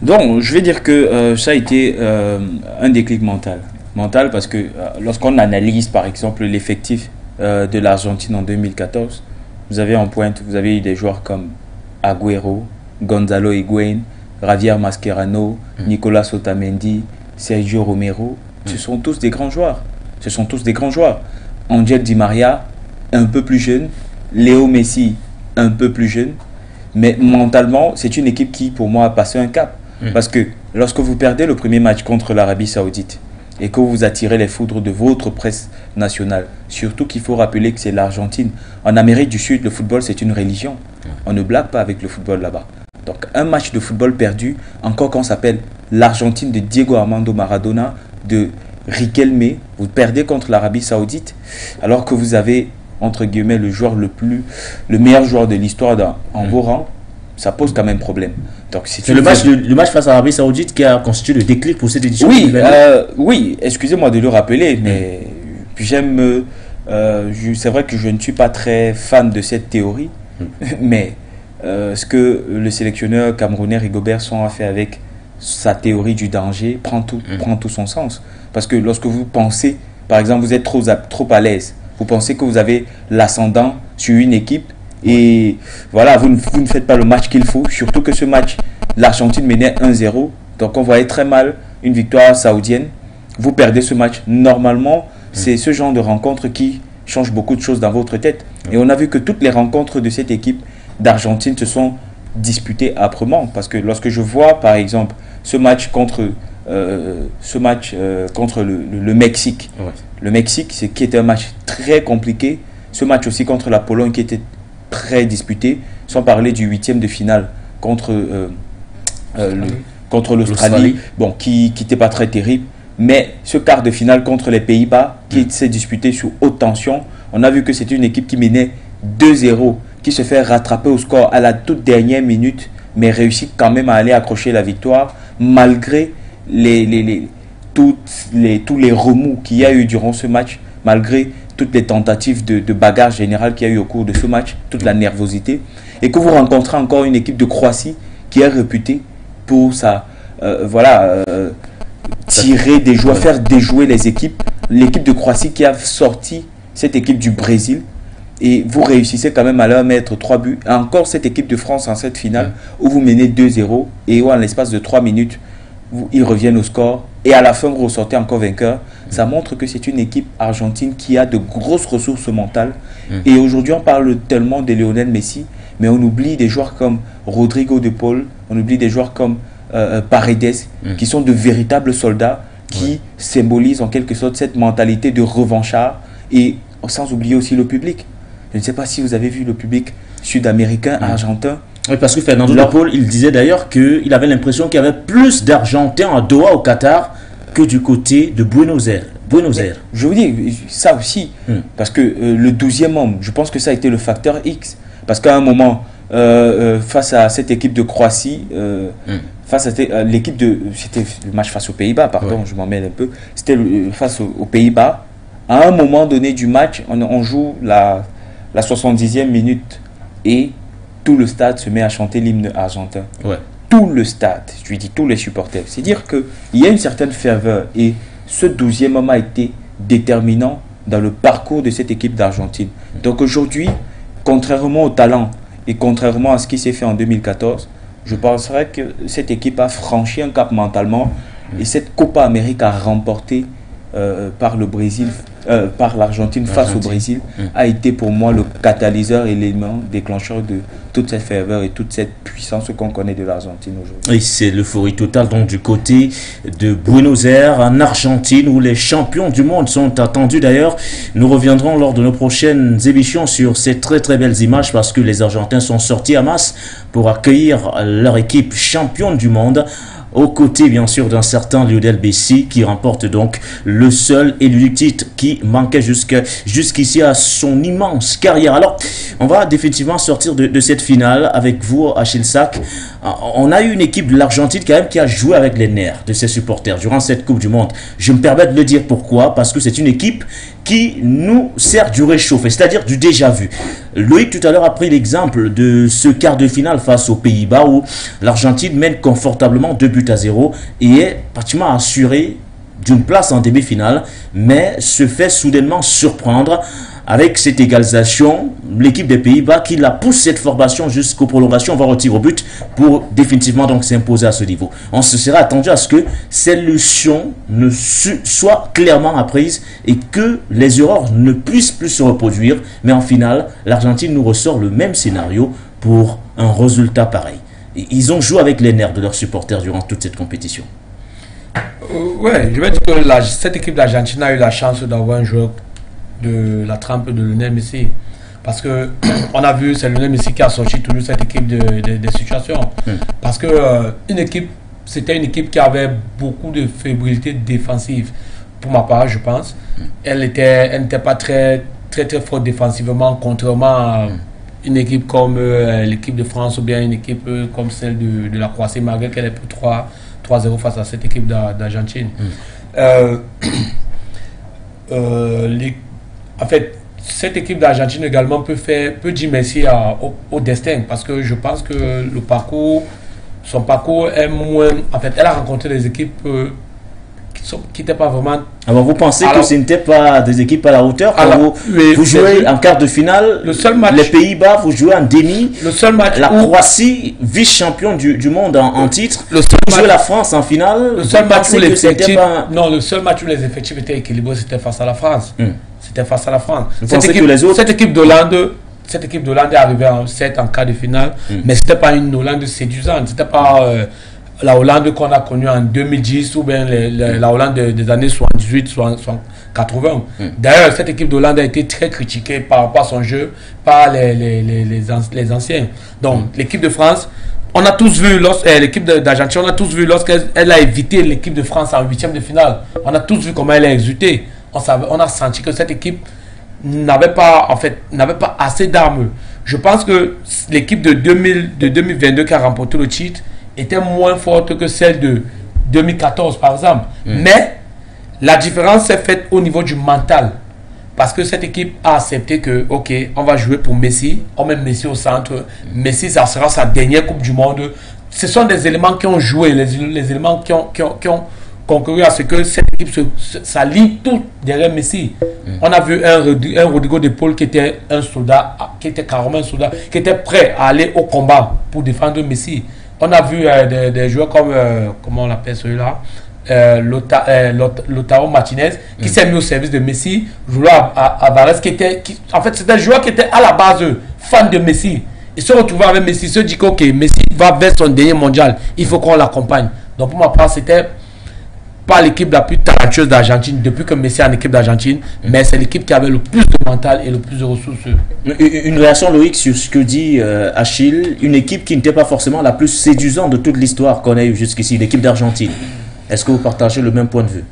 Donc, je vais dire que ça a été un déclic mental. Mental parce que lorsqu'on analyse par exemple l'effectif de l'Argentine en 2014, vous avez en pointe, vous avez eu des joueurs comme Agüero, Gonzalo Higuaín, Javier Mascherano, Nicolas Otamendi, Sergio Romero. Ce sont tous des grands joueurs. Ce sont tous des grands joueurs. Angel Di Maria, un peu plus jeune. Léo Messi, un peu plus jeune. Mais mentalement, c'est une équipe qui, pour moi, a passé un cap. Parce que lorsque vous perdez le premier match contre l'Arabie Saoudite et que vous attirez les foudres de votre presse nationale, surtout qu'il faut rappeler que c'est l'Argentine. En Amérique du Sud, le football, c'est une religion. On ne blague pas avec le football là-bas. Donc, un match de football perdu, encore quand on s'appelle l'Argentine de Diego Armando Maradona, de Riquelme, vous perdez contre l'Arabie Saoudite, alors que vous avez, entre guillemets, le meilleur joueur de l'histoire en vos rangs, ça pose quand même problème. Donc c'est le match face à l'Arabie Saoudite qui a constitué le déclic pour cette édition. Oui, oui, excusez-moi de le rappeler, mais j'aime. C'est vrai que je ne suis pas très fan de cette théorie, mais ce que le sélectionneur camerounais Rigobert Song a fait avec sa théorie du danger prend tout son sens. Parce que lorsque vous pensez, par exemple, vous êtes trop à l'aise, vous pensez que vous avez l'ascendant sur une équipe. Et voilà, vous ne faites pas le match qu'il faut. Surtout que ce match, l'Argentine menait 1-0. Donc on voyait très mal une victoire saoudienne. Vous perdez ce match. Normalement, c'est ce genre de rencontre qui change beaucoup de choses dans votre tête. Et on a vu que toutes les rencontres de cette équipe d'Argentine se sont disputées âprement. Parce que lorsque je vois, par exemple, ce match contre le Mexique. Le Mexique, qui était un match très compliqué. Ce match aussi contre la Pologne qui était très disputé, sans parler du huitième de finale contre l'Australie, bon, qui n'était pas très terrible, mais ce quart de finale contre les Pays-Bas qui s'est disputé sous haute tension, on a vu que c'était une équipe qui menait 2-0, qui se fait rattraper au score à la toute dernière minute, mais réussit quand même à aller accrocher la victoire, malgré tous les remous qu'il y a eu durant ce match, malgré toutes les tentatives de bagarre générale qu'il y a eu au cours de ce match, toute la nervosité, et que vous rencontrez encore une équipe de Croatie qui est réputée pour tirer des joueurs, faire déjouer les équipes. L'équipe de Croatie qui a sorti cette équipe du Brésil, et vous réussissez quand même à leur mettre 3 buts. Et encore cette équipe de France en cette finale, où vous menez 2-0, et où en l'espace de 3 minutes, ils reviennent au score, et à la fin vous ressortez encore vainqueur. Ça montre que c'est une équipe argentine qui a de grosses ressources mentales. Et aujourd'hui on parle tellement de Lionel Messi, mais on oublie des joueurs comme Rodrigo de Paul, on oublie des joueurs comme Paredes, qui sont de véritables soldats, qui symbolisent en quelque sorte cette mentalité de revanchard, et sans oublier aussi le public. Je ne sais pas si vous avez vu le public sud-américain, argentin. Oui, parce que Fernando de Paul, il disait d'ailleurs qu'il avait l'impression qu'il y avait plus d'Argentins à Doha, au Qatar, que du côté de Buenos Aires. Je vous dis, ça aussi, parce que le 12e homme, je pense que ça a été le facteur X. Parce qu'à un moment, face à cette équipe de Croatie, face à l'équipe de... C'était le match face aux Pays-Bas, pardon, je m'en mêle un peu. C'était face aux Pays-Bas. À un moment donné du match, on joue la 70e minute et tout le stade se met à chanter l'hymne argentin. Tout le stade, je lui dis tous les supporters. C'est dire qu'il y a une certaine ferveur, et ce 12e homme a été déterminant dans le parcours de cette équipe d'Argentine. Donc aujourd'hui, contrairement au talent et contrairement à ce qui s'est fait en 2014, je penserais que cette équipe a franchi un cap mentalement, et cette Copa América remportée par le Brésil par l'Argentine face au Brésil a été pour moi le catalyseur et l'élément déclencheur de toute cette ferveur et toute cette puissance qu'on connaît de l'Argentine aujourd'hui. Et c'est l'euphorie totale donc du côté de Buenos Aires en Argentine où les champions du monde sont attendus. D'ailleurs, nous reviendrons lors de nos prochaines émissions sur ces très très belles images parce que les Argentins sont sortis à masse pour accueillir leur équipe championne du monde, aux côtés bien sûr d'un certain Lionel Messi qui remporte donc le seul et l'unique titre qui manquait jusqu'ici à son immense carrière. Alors, on va définitivement sortir de cette finale avec vous, Achille Sack. On a eu une équipe de l'Argentine quand même qui a joué avec les nerfs de ses supporters durant cette Coupe du Monde. Je me permets de le dire pourquoi, parce que c'est une équipe qui nous sert du réchauffé, c'est-à-dire du déjà-vu. Loïc tout à l'heure a pris l'exemple de ce quart de finale face aux Pays-Bas où l'Argentine mène confortablement 2-0 et est pratiquement assurée d'une place en demi-finale, mais se fait soudainement surprendre avec cette égalisation, l'équipe des Pays-Bas qui la pousse cette formation jusqu'aux prolongations, voire au tir au but, pour définitivement donc s'imposer à ce niveau. On se serait attendu à ce que ces leçons ne soient clairement apprises et que les erreurs ne puissent plus se reproduire. Mais en finale, l'Argentine nous ressort le même scénario pour un résultat pareil. Ils ont joué avec les nerfs de leurs supporters durant toute cette compétition. Ouais, je vais dire que cette équipe d'Argentine a eu la chance d'avoir un joueur de la trempe de Lionel Messi. Parce que on a vu, c'est Lionel Messi qui a sorti toujours cette équipe des situations. Parce que c'était une équipe qui avait beaucoup de fébrilité défensive. Pour ma part, je pense. Elle n'était pas très forte défensivement, contrairement à une équipe comme l'équipe de France ou bien une équipe comme celle de la Croatie, malgré qu'elle ait pris 3-0 face à cette équipe d'Argentine. En fait, cette équipe d'Argentine également peut dire merci au destin, parce que je pense que son parcours est moins... En fait, elle a rencontré des équipes qui n'étaient pas vraiment... Alors vous pensez que ce n'était pas des équipes à la hauteur quand vous jouez en quart de finale, les Pays-Bas, vous jouez en demi, la Croatie, vice-champion du monde en titre, vous jouez la France en finale, le seul match où le seul match où les effectifs étaient équilibrés, c'était face à la France. C'était face à la France. Cette équipe d'Hollande est arrivée en 7 en quart de finale, mais ce n'était pas une Hollande séduisante. C'était pas la Hollande qu'on a connue en 2010 ou bien la Hollande des années 78, 80. D'ailleurs, cette équipe d'Hollande a été très critiquée par rapport à son jeu par les anciens. Donc, l'équipe de France, on a tous vu, l'équipe d'Argentine, on a tous vu lorsqu'elle a évité l'équipe de France en 8e de finale. On a tous vu comment elle a exulté. On a senti que cette équipe n'avait pas assez d'armes. Je pense que l'équipe de 2022 qui a remporté le titre était moins forte que celle de 2014 par exemple. Mais la différence s'est faite au niveau du mental. Parce que cette équipe a accepté que, ok, on va jouer pour Messi, on met Messi au centre. Messi, ça sera sa dernière Coupe du Monde. Ce sont des éléments qui ont joué, les éléments qui ont concouru à ce que cette équipe s'aligne tout derrière Messi. On a vu un Rodrigo de Paul qui était un soldat, qui était carrément un soldat, qui était prêt à aller au combat pour défendre Messi. On a vu des joueurs comme, comment on l'appelle celui-là, Lautaro Martinez, qui s'est mis au service de Messi, joueur à Varese, en fait, c'était un joueur qui était à la base fan de Messi. Il se retrouvait avec Messi, il se dit que ok, Messi va vers son dernier mondial, il faut qu'on l'accompagne. Donc pour ma part, c'était pas l'équipe la plus talentueuse d'Argentine depuis que Messi est en équipe d'Argentine, mais c'est l'équipe qui avait le plus de mental et le plus de ressources. Une réaction, Loïc, sur ce que dit Achille, une équipe qui n'était pas forcément la plus séduisante de toute l'histoire qu'on a eue jusqu'ici, l'équipe d'Argentine. Est-ce que vous partagez le même point de vue?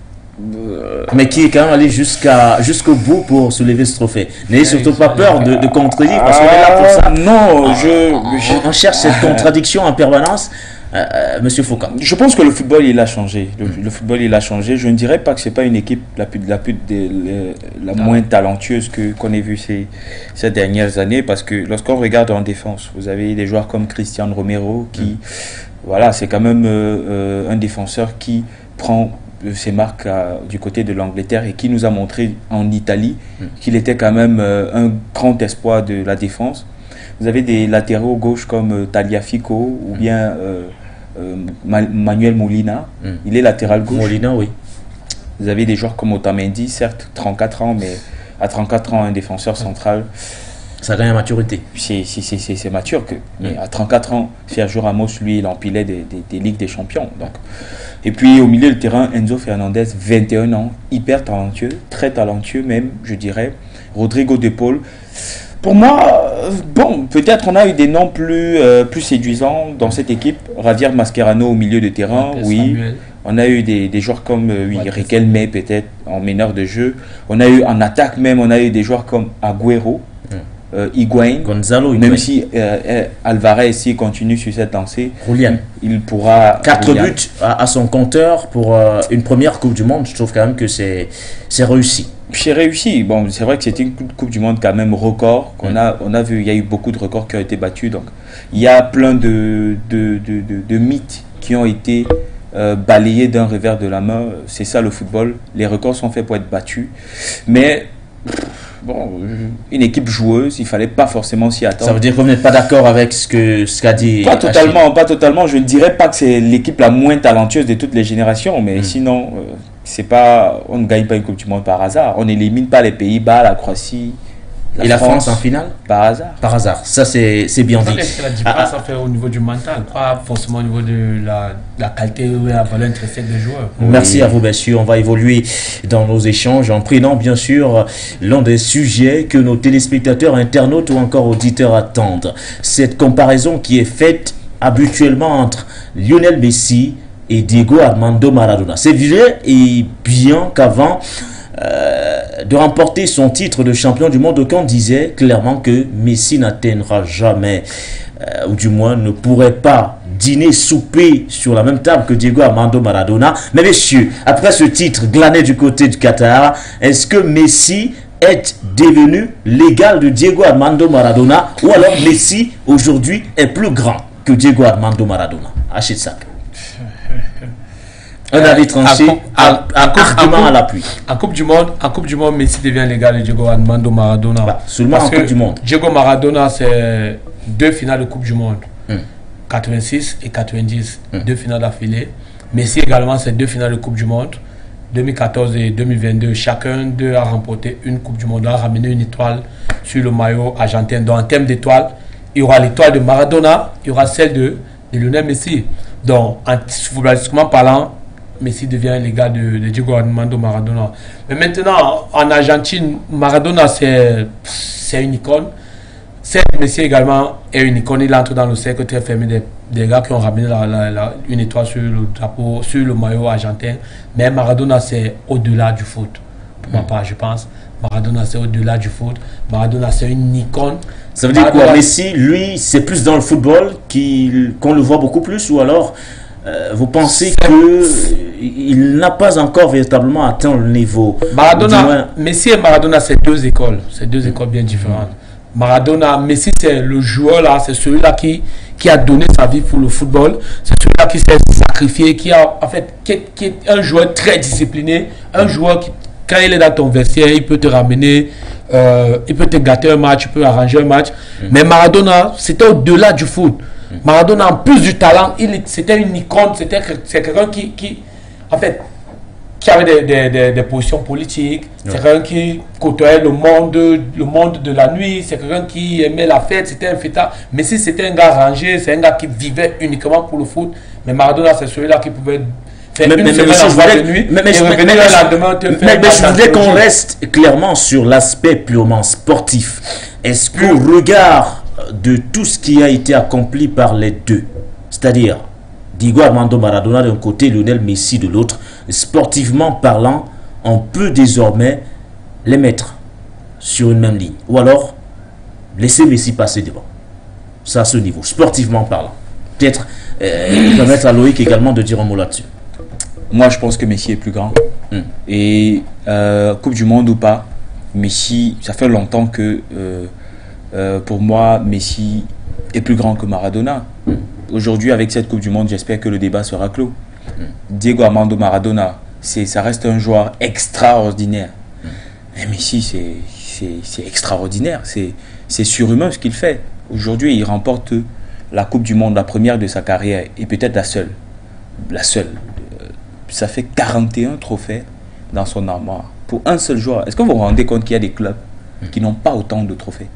Mais qui est quand même allé jusqu'au bout pour soulever ce trophée. N'ayez surtout pas peur de contredire, parce qu'on est là pour ça. Non, on cherche cette contradiction en permanence. Monsieur Foucault. Je pense que le football il a changé. Le football il a changé. Je ne dirais pas que c'est pas une équipe la moins talentueuse qu'on ait vu ces dernières années, parce que lorsqu'on regarde en défense, vous avez des joueurs comme Cristiano Romero qui, voilà, c'est quand même un défenseur qui prend ses marques du côté de l'Angleterre et qui nous a montré en Italie qu'il était quand même un grand espoir de la défense. Vous avez des latéraux gauche comme Tagliafico ou bien Manuel Molina. Il est latéral gauche. Molina, oui. Vous avez des joueurs comme Otamendi, certes, 34 ans, mais à 34 ans, un défenseur central, Ça gagne en maturité. c'est mature. Mais à 34 ans, Sergio Ramos, lui, il empilait des Ligues des Champions. Donc. Et puis au milieu du terrain, Enzo Fernandez, 21 ans, hyper talentueux, très talentueux même, je dirais. Rodrigo De Paul. Pour moi, bon, peut-être on a eu des noms plus séduisants dans cette équipe. Javier Mascherano au milieu de terrain, oui. Samuel. On a eu des joueurs comme Riquelme peut-être en meneur de jeu. On a eu en attaque même, on a eu des joueurs comme Agüero, Higuaín. Gonzalo Higuaín. Même si Alvarez s'il continue sur cette lancée, Julian. il pourra... 4 Julian. buts à son compteur pour une première Coupe du Monde. Je trouve quand même que c'est réussi. C'est réussi. Bon, c'est vrai que c'était une Coupe du Monde quand même record. On a vu, il y a eu beaucoup de records qui ont été battus. Donc, il y a plein de mythes qui ont été balayés d'un revers de la main. C'est ça le football. Les records sont faits pour être battus. Mais, bon, une équipe joueuse, il ne fallait pas forcément s'y attendre. Ça veut dire que vous n'êtes pas d'accord avec ce qu'a dit Pas Achille. totalement. Je ne dirais pas que c'est l'équipe la moins talentueuse de toutes les générations, mais sinon, c'est pas, on ne gagne pas une Coupe du Monde par hasard. On n'élimine pas les Pays-Bas, la Croatie, Et la France en finale par hasard. par hasard. Ça, c'est bien dit. La différence à faire au niveau du mental, pas forcément au niveau de la qualité ou la valeur intrinsèque des joueurs. Merci à vous, messieurs. On va évoluer dans nos échanges en prenant, bien sûr, l'un des sujets que nos téléspectateurs, internautes ou encore auditeurs attendent. Cette comparaison qui est faite habituellement entre Lionel Messi et Diego Armando Maradona. C'est vrai et bien qu'avant de remporter son titre de champion du monde, aucun disait clairement que Messi n'atteindra jamais, ou du moins ne pourrait pas dîner, souper sur la même table que Diego Armando Maradona. Mais messieurs, après ce titre glané du côté du Qatar, est-ce que Messi est devenu l'égal de Diego Armando Maradona, ou alors Messi aujourd'hui est plus grand que Diego Armando Maradona? Achille Sack. Un avis tranché, argument à l'appui. En Coupe du Monde, Messi devient l'égal de Diego Armando Maradona. Bah, seulement Parce en Coupe du Monde. Diego Maradona, c'est 2 finales de Coupe du Monde. 86 et 90, 2 finales d'affilée. Messi également, c'est 2 finales de Coupe du Monde. 2014 et 2022, chacun d'eux a remporté une Coupe du Monde, a ramené une étoile sur le maillot argentin. Donc en termes d'étoiles, il y aura l'étoile de Maradona, il y aura celle de Lionel Messi. Donc, footballistiquement parlant, Messi devient l'égal de Diego Armando Maradona. Mais maintenant, en Argentine, Maradona, c'est une icône. Certes, Messi également est une icône. Il entre dans le cercle très fermé des gars qui ont ramené une étoile sur le drapeau, sur le maillot argentin. Mais Maradona, c'est au-delà du foot. Pour ma part, je pense. Maradona, c'est au-delà du foot. Maradona, c'est une icône. Ça veut dire quoi? Messi, lui, c'est plus dans le football qu'on le voit beaucoup plus, ou alors vous pensez qu'il n'a pas encore véritablement atteint le niveau? Maradona, Messi et Maradona, c'est 2 écoles. C'est 2 écoles bien différentes. Maradona, Messi, c'est le joueur là, c'est celui-là qui a donné sa vie pour le football. C'est celui-là qui s'est sacrifié, qui est un joueur très discipliné, un joueur qui, quand il est dans ton vestiaire, il peut te ramener, il peut te gâter un match, il peut arranger un match. Mais Maradona, c'était au-delà du foot. Maradona, en plus du talent, c'était une icône, c'est quelqu'un qui avait des positions politiques, c'est quelqu'un qui côtoyait le monde de la nuit, c'est quelqu'un qui aimait la fête, c'était un fêtard. Mais si c'était un gars rangé, c'est un gars qui vivait uniquement pour le foot. Mais Maradona, c'est celui-là qui pouvait faire une semaine en boîte de nuit et revenir le lendemain te faire mais je voudrais qu'on reste clairement sur l'aspect purement sportif. Est-ce qu'au regard de tout ce qui a été accompli par les deux, c'est-à-dire Diego Armando Maradona d'un côté, Lionel Messi de l'autre, sportivement parlant, on peut désormais les mettre sur une même ligne, ou alors laisser Messi passer devant? Ça, à ce niveau, sportivement parlant. Peut-être permettre à Loïc également de dire un mot là-dessus. Moi, je pense que Messi est plus grand. Et Coupe du Monde ou pas, Messi, ça fait longtemps que pour moi, Messi est plus grand que Maradona. Aujourd'hui, avec cette Coupe du Monde, j'espère que le débat sera clos. Diego Armando Maradona, ça reste un joueur extraordinaire. Mais Messi, c'est extraordinaire. C'est surhumain ce qu'il fait. Aujourd'hui, il remporte la Coupe du Monde, la première de sa carrière, et peut-être la seule. La seule. Ça fait 41 trophées dans son armoire. Pour un seul joueur. Est-ce que vous vous rendez compte qu'il y a des clubs qui n'ont pas autant de trophées?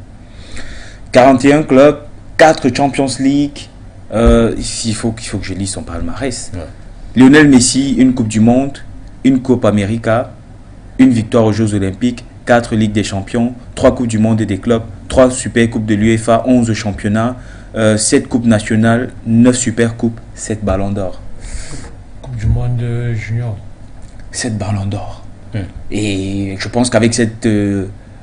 41 clubs, 4 Champions League. Il faut que je lise son palmarès. Ouais. Lionel Messi, une Coupe du Monde, une Coupe América, une victoire aux Jeux Olympiques, 4 Ligues des Champions, 3 Coupes du Monde et des clubs, 3 Super Coupes de l'UEFA, 11 championnats, 7 Coupes nationales, 9 Super Coupes, 7 Ballons d'Or. Coupe du Monde junior. 7 Ballons d'Or. Et je pense qu'avec cette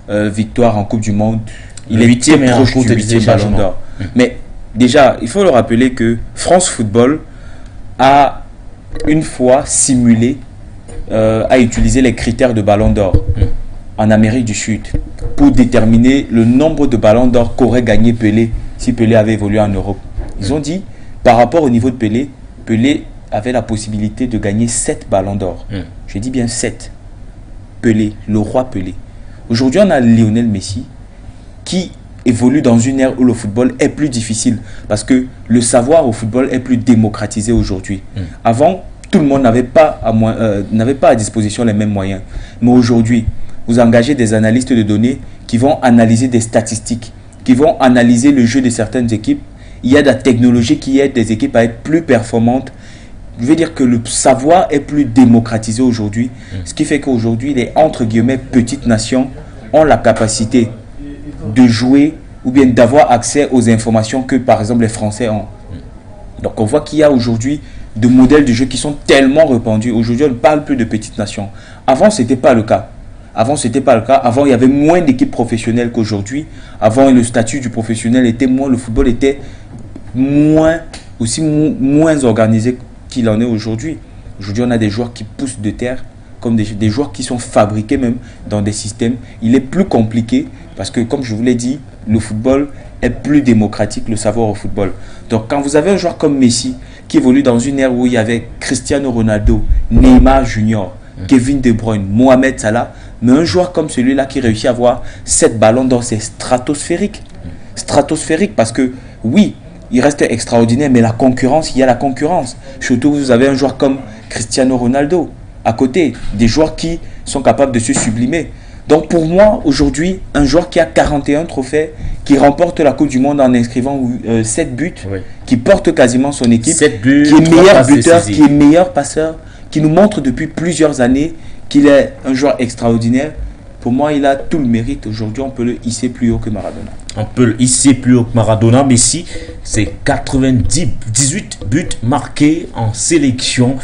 victoire en Coupe du Monde, il est 8e et proche du 8e Ballon d'Or. Mais déjà, il faut le rappeler que France Football a une fois simulé, a utilisé les critères de Ballon d'Or en Amérique du Sud pour déterminer le nombre de Ballons d'Or qu'aurait gagné Pelé si Pelé avait évolué en Europe. Ils ont dit, par rapport au niveau de Pelé, Pelé avait la possibilité de gagner 7 Ballons d'Or. Je dis bien 7. Pelé, le roi Pelé. Aujourd'hui, on a Lionel Messi qui évolue dans une ère où le football est plus difficile parce que le savoir au football est plus démocratisé aujourd'hui. Avant, tout le monde n'avait pas à disposition les mêmes moyens. Mais aujourd'hui, vous engagez des analystes de données qui vont analyser des statistiques, qui vont analyser le jeu de certaines équipes. Il y a de la technologie qui aide des équipes à être plus performantes. Je veux dire que le savoir est plus démocratisé aujourd'hui, ce qui fait qu'aujourd'hui, les entre guillemets petites nations ont la capacité de jouer ou bien d'avoir accès aux informations que par exemple les Français ont. Donc on voit qu'il y a aujourd'hui de modèles de jeu qui sont tellement répandus. Aujourd'hui, on ne parle plus de petites nations. Avant, ce n'était pas le cas. Avant, il y avait moins d'équipes professionnelles qu'aujourd'hui. Avant, le statut du professionnel était moins, le football était moins organisé qu'il en est aujourd'hui. Aujourd'hui, on a des joueurs qui poussent de terre, comme des joueurs qui sont fabriqués même dans des systèmes. Il est plus compliqué parce que, comme je vous l'ai dit, le football est plus démocratique, le savoir au football. Donc, quand vous avez un joueur comme Messi qui évolue dans une ère où il y avait Cristiano Ronaldo, Neymar Junior, Kevin De Bruyne, Mohamed Salah, mais un joueur comme celui-là qui réussit à avoir 7 ballons d'or, c'est stratosphérique. Stratosphérique parce que, oui, il reste extraordinaire, mais il y a la concurrence. Surtout, vous avez un joueur comme Cristiano Ronaldo à côté, des joueurs qui sont capables de se sublimer. Donc pour moi, aujourd'hui, un joueur qui a 41 trophées, qui remporte la Coupe du Monde en inscrivant 7 buts, qui porte quasiment son équipe, 7 buts, qui est meilleur buteur, qui est meilleur passeur, qui nous montre depuis plusieurs années qu'il est un joueur extraordinaire. Pour moi, il a tout le mérite. Aujourd'hui, on peut le hisser plus haut que Maradona. On peut le hisser plus haut que Maradona. Messi, c'est 18 buts marqués en sélection,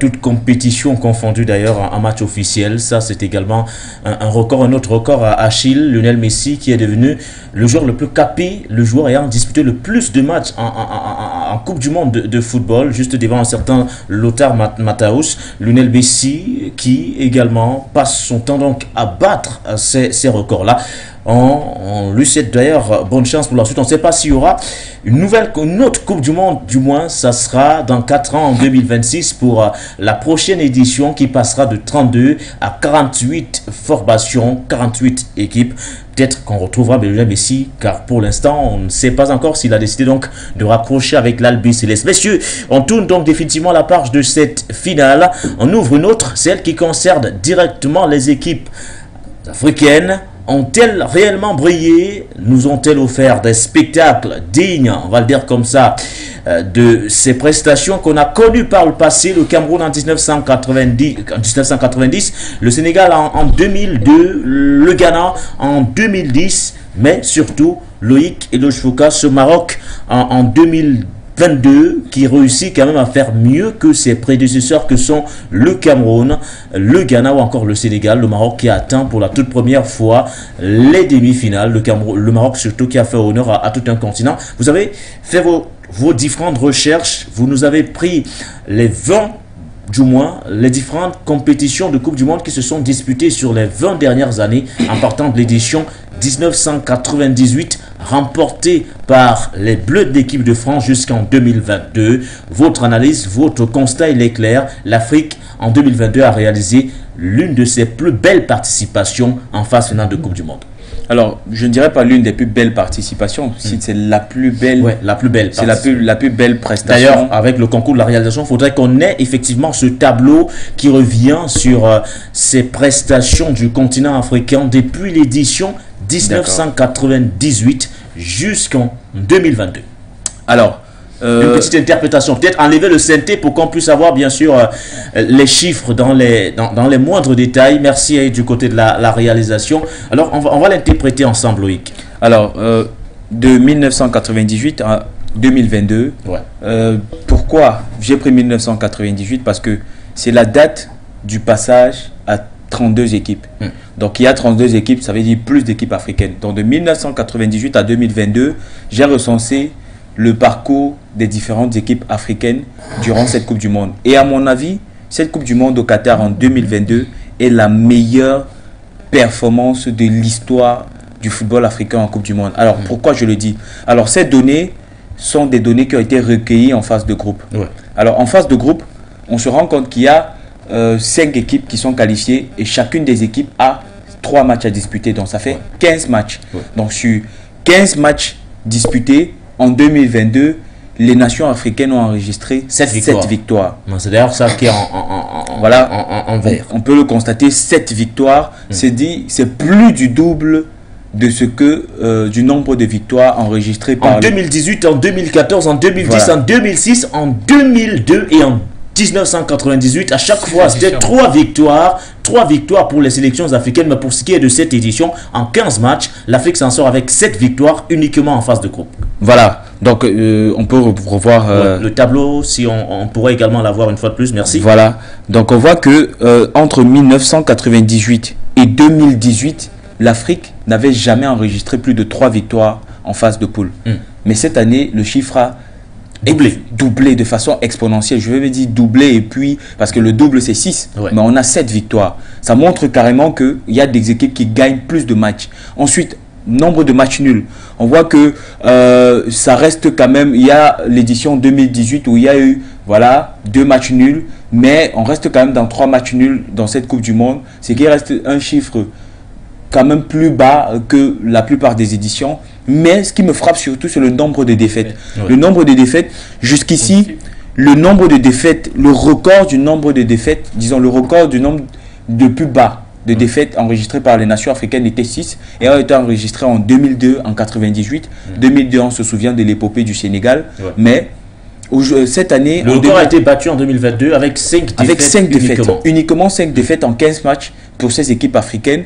toute compétition confondue d'ailleurs en match officiel. Ça, c'est également un record, un autre record à Achille, Lionel Messi, qui est devenu le joueur le plus capé, le joueur ayant disputé le plus de matchs en Coupe du Monde de football, juste devant un certain Lothar Matthäus. Lionel Messi, qui également passe son temps donc à battre ces records-là. On lui souhaite d'ailleurs bonne chance pour la suite. On ne sait pas s'il y aura une autre Coupe du Monde, du moins ça sera dans 4 ans en 2026 pour la prochaine édition qui passera de 32 à 48 formations, 48 équipes. Peut-être qu'on retrouvera Lionel Messi, car pour l'instant on ne sait pas encore s'il a décidé donc de raccrocher avec l'Albi Céleste. Messieurs, on tourne donc définitivement la page de cette finale. On ouvre une autre, celle qui concerne directement les équipes africaines. Ont-elles réellement brillé? Nous ont-elles offert des spectacles dignes, on va le dire comme ça, de ces prestations qu'on a connues par le passé? Le Cameroun en 1990, le Sénégal en 2002, le Ghana en 2010, mais surtout Loïc Eloge-Foucault, ce Maroc en 2022 qui réussit quand même à faire mieux que ses prédécesseurs que sont le Cameroun, le Ghana ou encore le Sénégal. Le Maroc qui a atteint pour la toute première fois les demi-finales. Le Maroc surtout qui a fait honneur à tout un continent. Vous avez fait vos différentes recherches, vous nous avez pris les différentes compétitions de Coupe du Monde qui se sont disputées sur les 20 dernières années en partant de l'édition 1998 remportée par les Bleus de l'équipe de France jusqu'en 2022. Votre analyse, votre constat, il est clair. L'Afrique en 2022 a réalisé l'une de ses plus belles participations en phase finale de Coupe du Monde? Alors, je ne dirais pas l'une des plus belles participations, si c'est la plus belle. Ouais, la plus belle. C'est la plus belle prestation. D'ailleurs, avec le concours de la réalisation, il faudrait qu'on ait effectivement ce tableau qui revient sur ces prestations du continent africain depuis l'édition 1998 jusqu'en 2022. Alors, une petite interprétation, peut-être enlever le synthé pour qu'on puisse avoir bien sûr les chiffres dans les moindres détails. Merci du côté de la réalisation. Alors on va l'interpréter ensemble, Loïc. Alors de 1998 à 2022, pourquoi j'ai pris 1998? Parce que c'est la date du passage à 32 équipes. Donc il y a 32 équipes, ça veut dire plus d'équipes africaines. Donc de 1998 à 2022, j'ai recensé le parcours des différentes équipes africaines durant cette Coupe du Monde. Et à mon avis, cette Coupe du Monde au Qatar en 2022 est la meilleure performance de l'histoire du football africain en Coupe du Monde. Alors, pourquoi je le dis? Alors, ces données sont des données qui ont été recueillies en phase de groupe. Alors, en phase de groupe, on se rend compte qu'il y a 5 équipes qui sont qualifiées et chacune des équipes a 3 matchs à disputer. Donc, ça fait 15 matchs. Donc, sur 15 matchs disputés, en 2022, les nations africaines ont enregistré 7 victoires. C'est d'ailleurs ça qui est en vert. On peut le constater, 7 victoires. C'est plus du double de ce que du nombre de victoires enregistrées par... En 2018, en 2014, en 2010, en 2006, en 2002 et en 1998, à chaque fois, c'était 3 victoires. 3 victoires pour les sélections africaines. Mais pour ce qui est de cette édition, en 15 matchs, l'Afrique s'en sort avec 7 victoires uniquement en phase de groupe. Voilà. Donc, on peut revoir... le tableau, si on pourrait également l'avoir une fois de plus. Merci. Voilà. Donc, on voit que entre 1998 et 2018, l'Afrique n'avait jamais enregistré plus de 3 victoires en phase de poule. Mais cette année, le chiffre a doublé de façon exponentielle. Je vais dire doublé et puis, parce que le double c'est 6, mais on a 7 victoires. Ça montre carrément qu'il y a des équipes qui gagnent plus de matchs. Ensuite, nombre de matchs nuls. On voit que ça reste quand même, il y a l'édition 2018 où il y a eu 2 matchs nuls, mais on reste quand même dans 3 matchs nuls dans cette Coupe du Monde. C'est qu'il reste un chiffre quand même plus bas que la plupart des éditions. Mais ce qui me frappe surtout, c'est le nombre de défaites. Le nombre de défaites, jusqu'ici, le nombre de défaites, le record du nombre de défaites, disons le record du nombre de plus bas de défaites enregistrées par les nations africaines était 6 et a été enregistré en 2002, en 98. 2002, on se souvient de l'épopée du Sénégal. Mais cette année... Le record a été battu en 2022 avec 5 défaites. Uniquement 5 défaites en 15 matchs pour ces équipes africaines.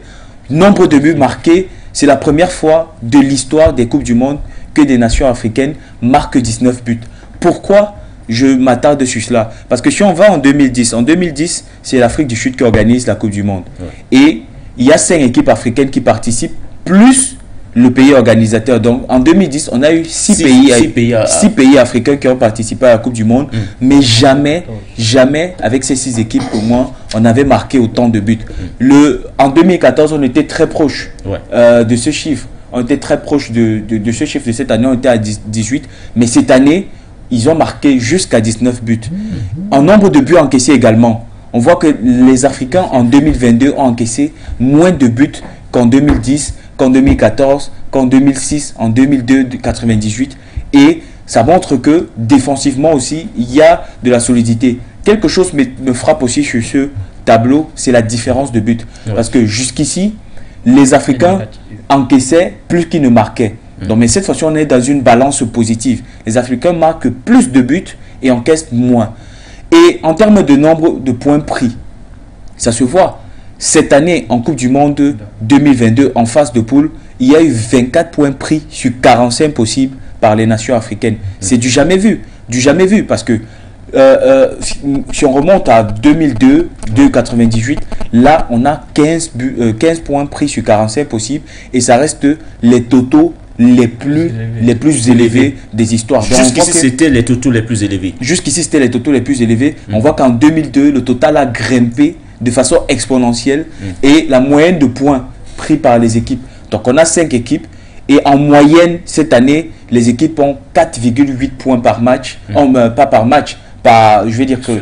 Nombre de buts marqués. C'est la première fois de l'histoire des Coupes du Monde que des nations africaines marquent 19 buts. Pourquoi je m'attarde sur cela? Parce que si on va en 2010, c'est l'Afrique du Sud qui organise la Coupe du Monde. Et il y a 5 équipes africaines qui participent, plus le pays organisateur. Donc en 2010, on a eu 6 pays africains qui ont participé à la Coupe du Monde. Mais jamais avec ces 6 équipes, au moins, on avait marqué autant de buts. En 2014, on était très proche de ce chiffre. On était très proche de ce chiffre de cette année. On était à 18. Mais cette année, ils ont marqué jusqu'à 19 buts. En nombre de buts encaissés également, on voit que les Africains en 2022 ont encaissé moins de buts qu'en 2010, qu'en 2014, qu'en 2006, en 2002, 98. Et ça montre que défensivement aussi, il y a de la solidité. Quelque chose me frappe aussi sur ce tableau, c'est la différence de buts. Parce que jusqu'ici, les Africains encaissaient plus qu'ils ne marquaient. Donc, mais cette fois-ci, on est dans une balance positive. Les Africains marquent plus de buts et encaissent moins. Et en termes de nombre de points pris, ça se voit. Cette année, en Coupe du Monde 2022, en phase de poule, il y a eu 24 points pris sur 45 possibles par les nations africaines. C'est du jamais vu. Du jamais vu parce que si on remonte à 2002, 2,98, là, on a 15 points pris sur 45 possibles et ça reste les totaux les plus élevés des histoires. Jusqu'ici, c'était les totaux les plus élevés. Jusqu'ici, c'était les totaux les plus élevés. On voit qu'en 2002, le total a grimpé de façon exponentielle et la moyenne de points pris par les équipes. Donc, on a 5 équipes et en moyenne, cette année, les équipes ont 4,8 points par match. Pas par match, je vais dire que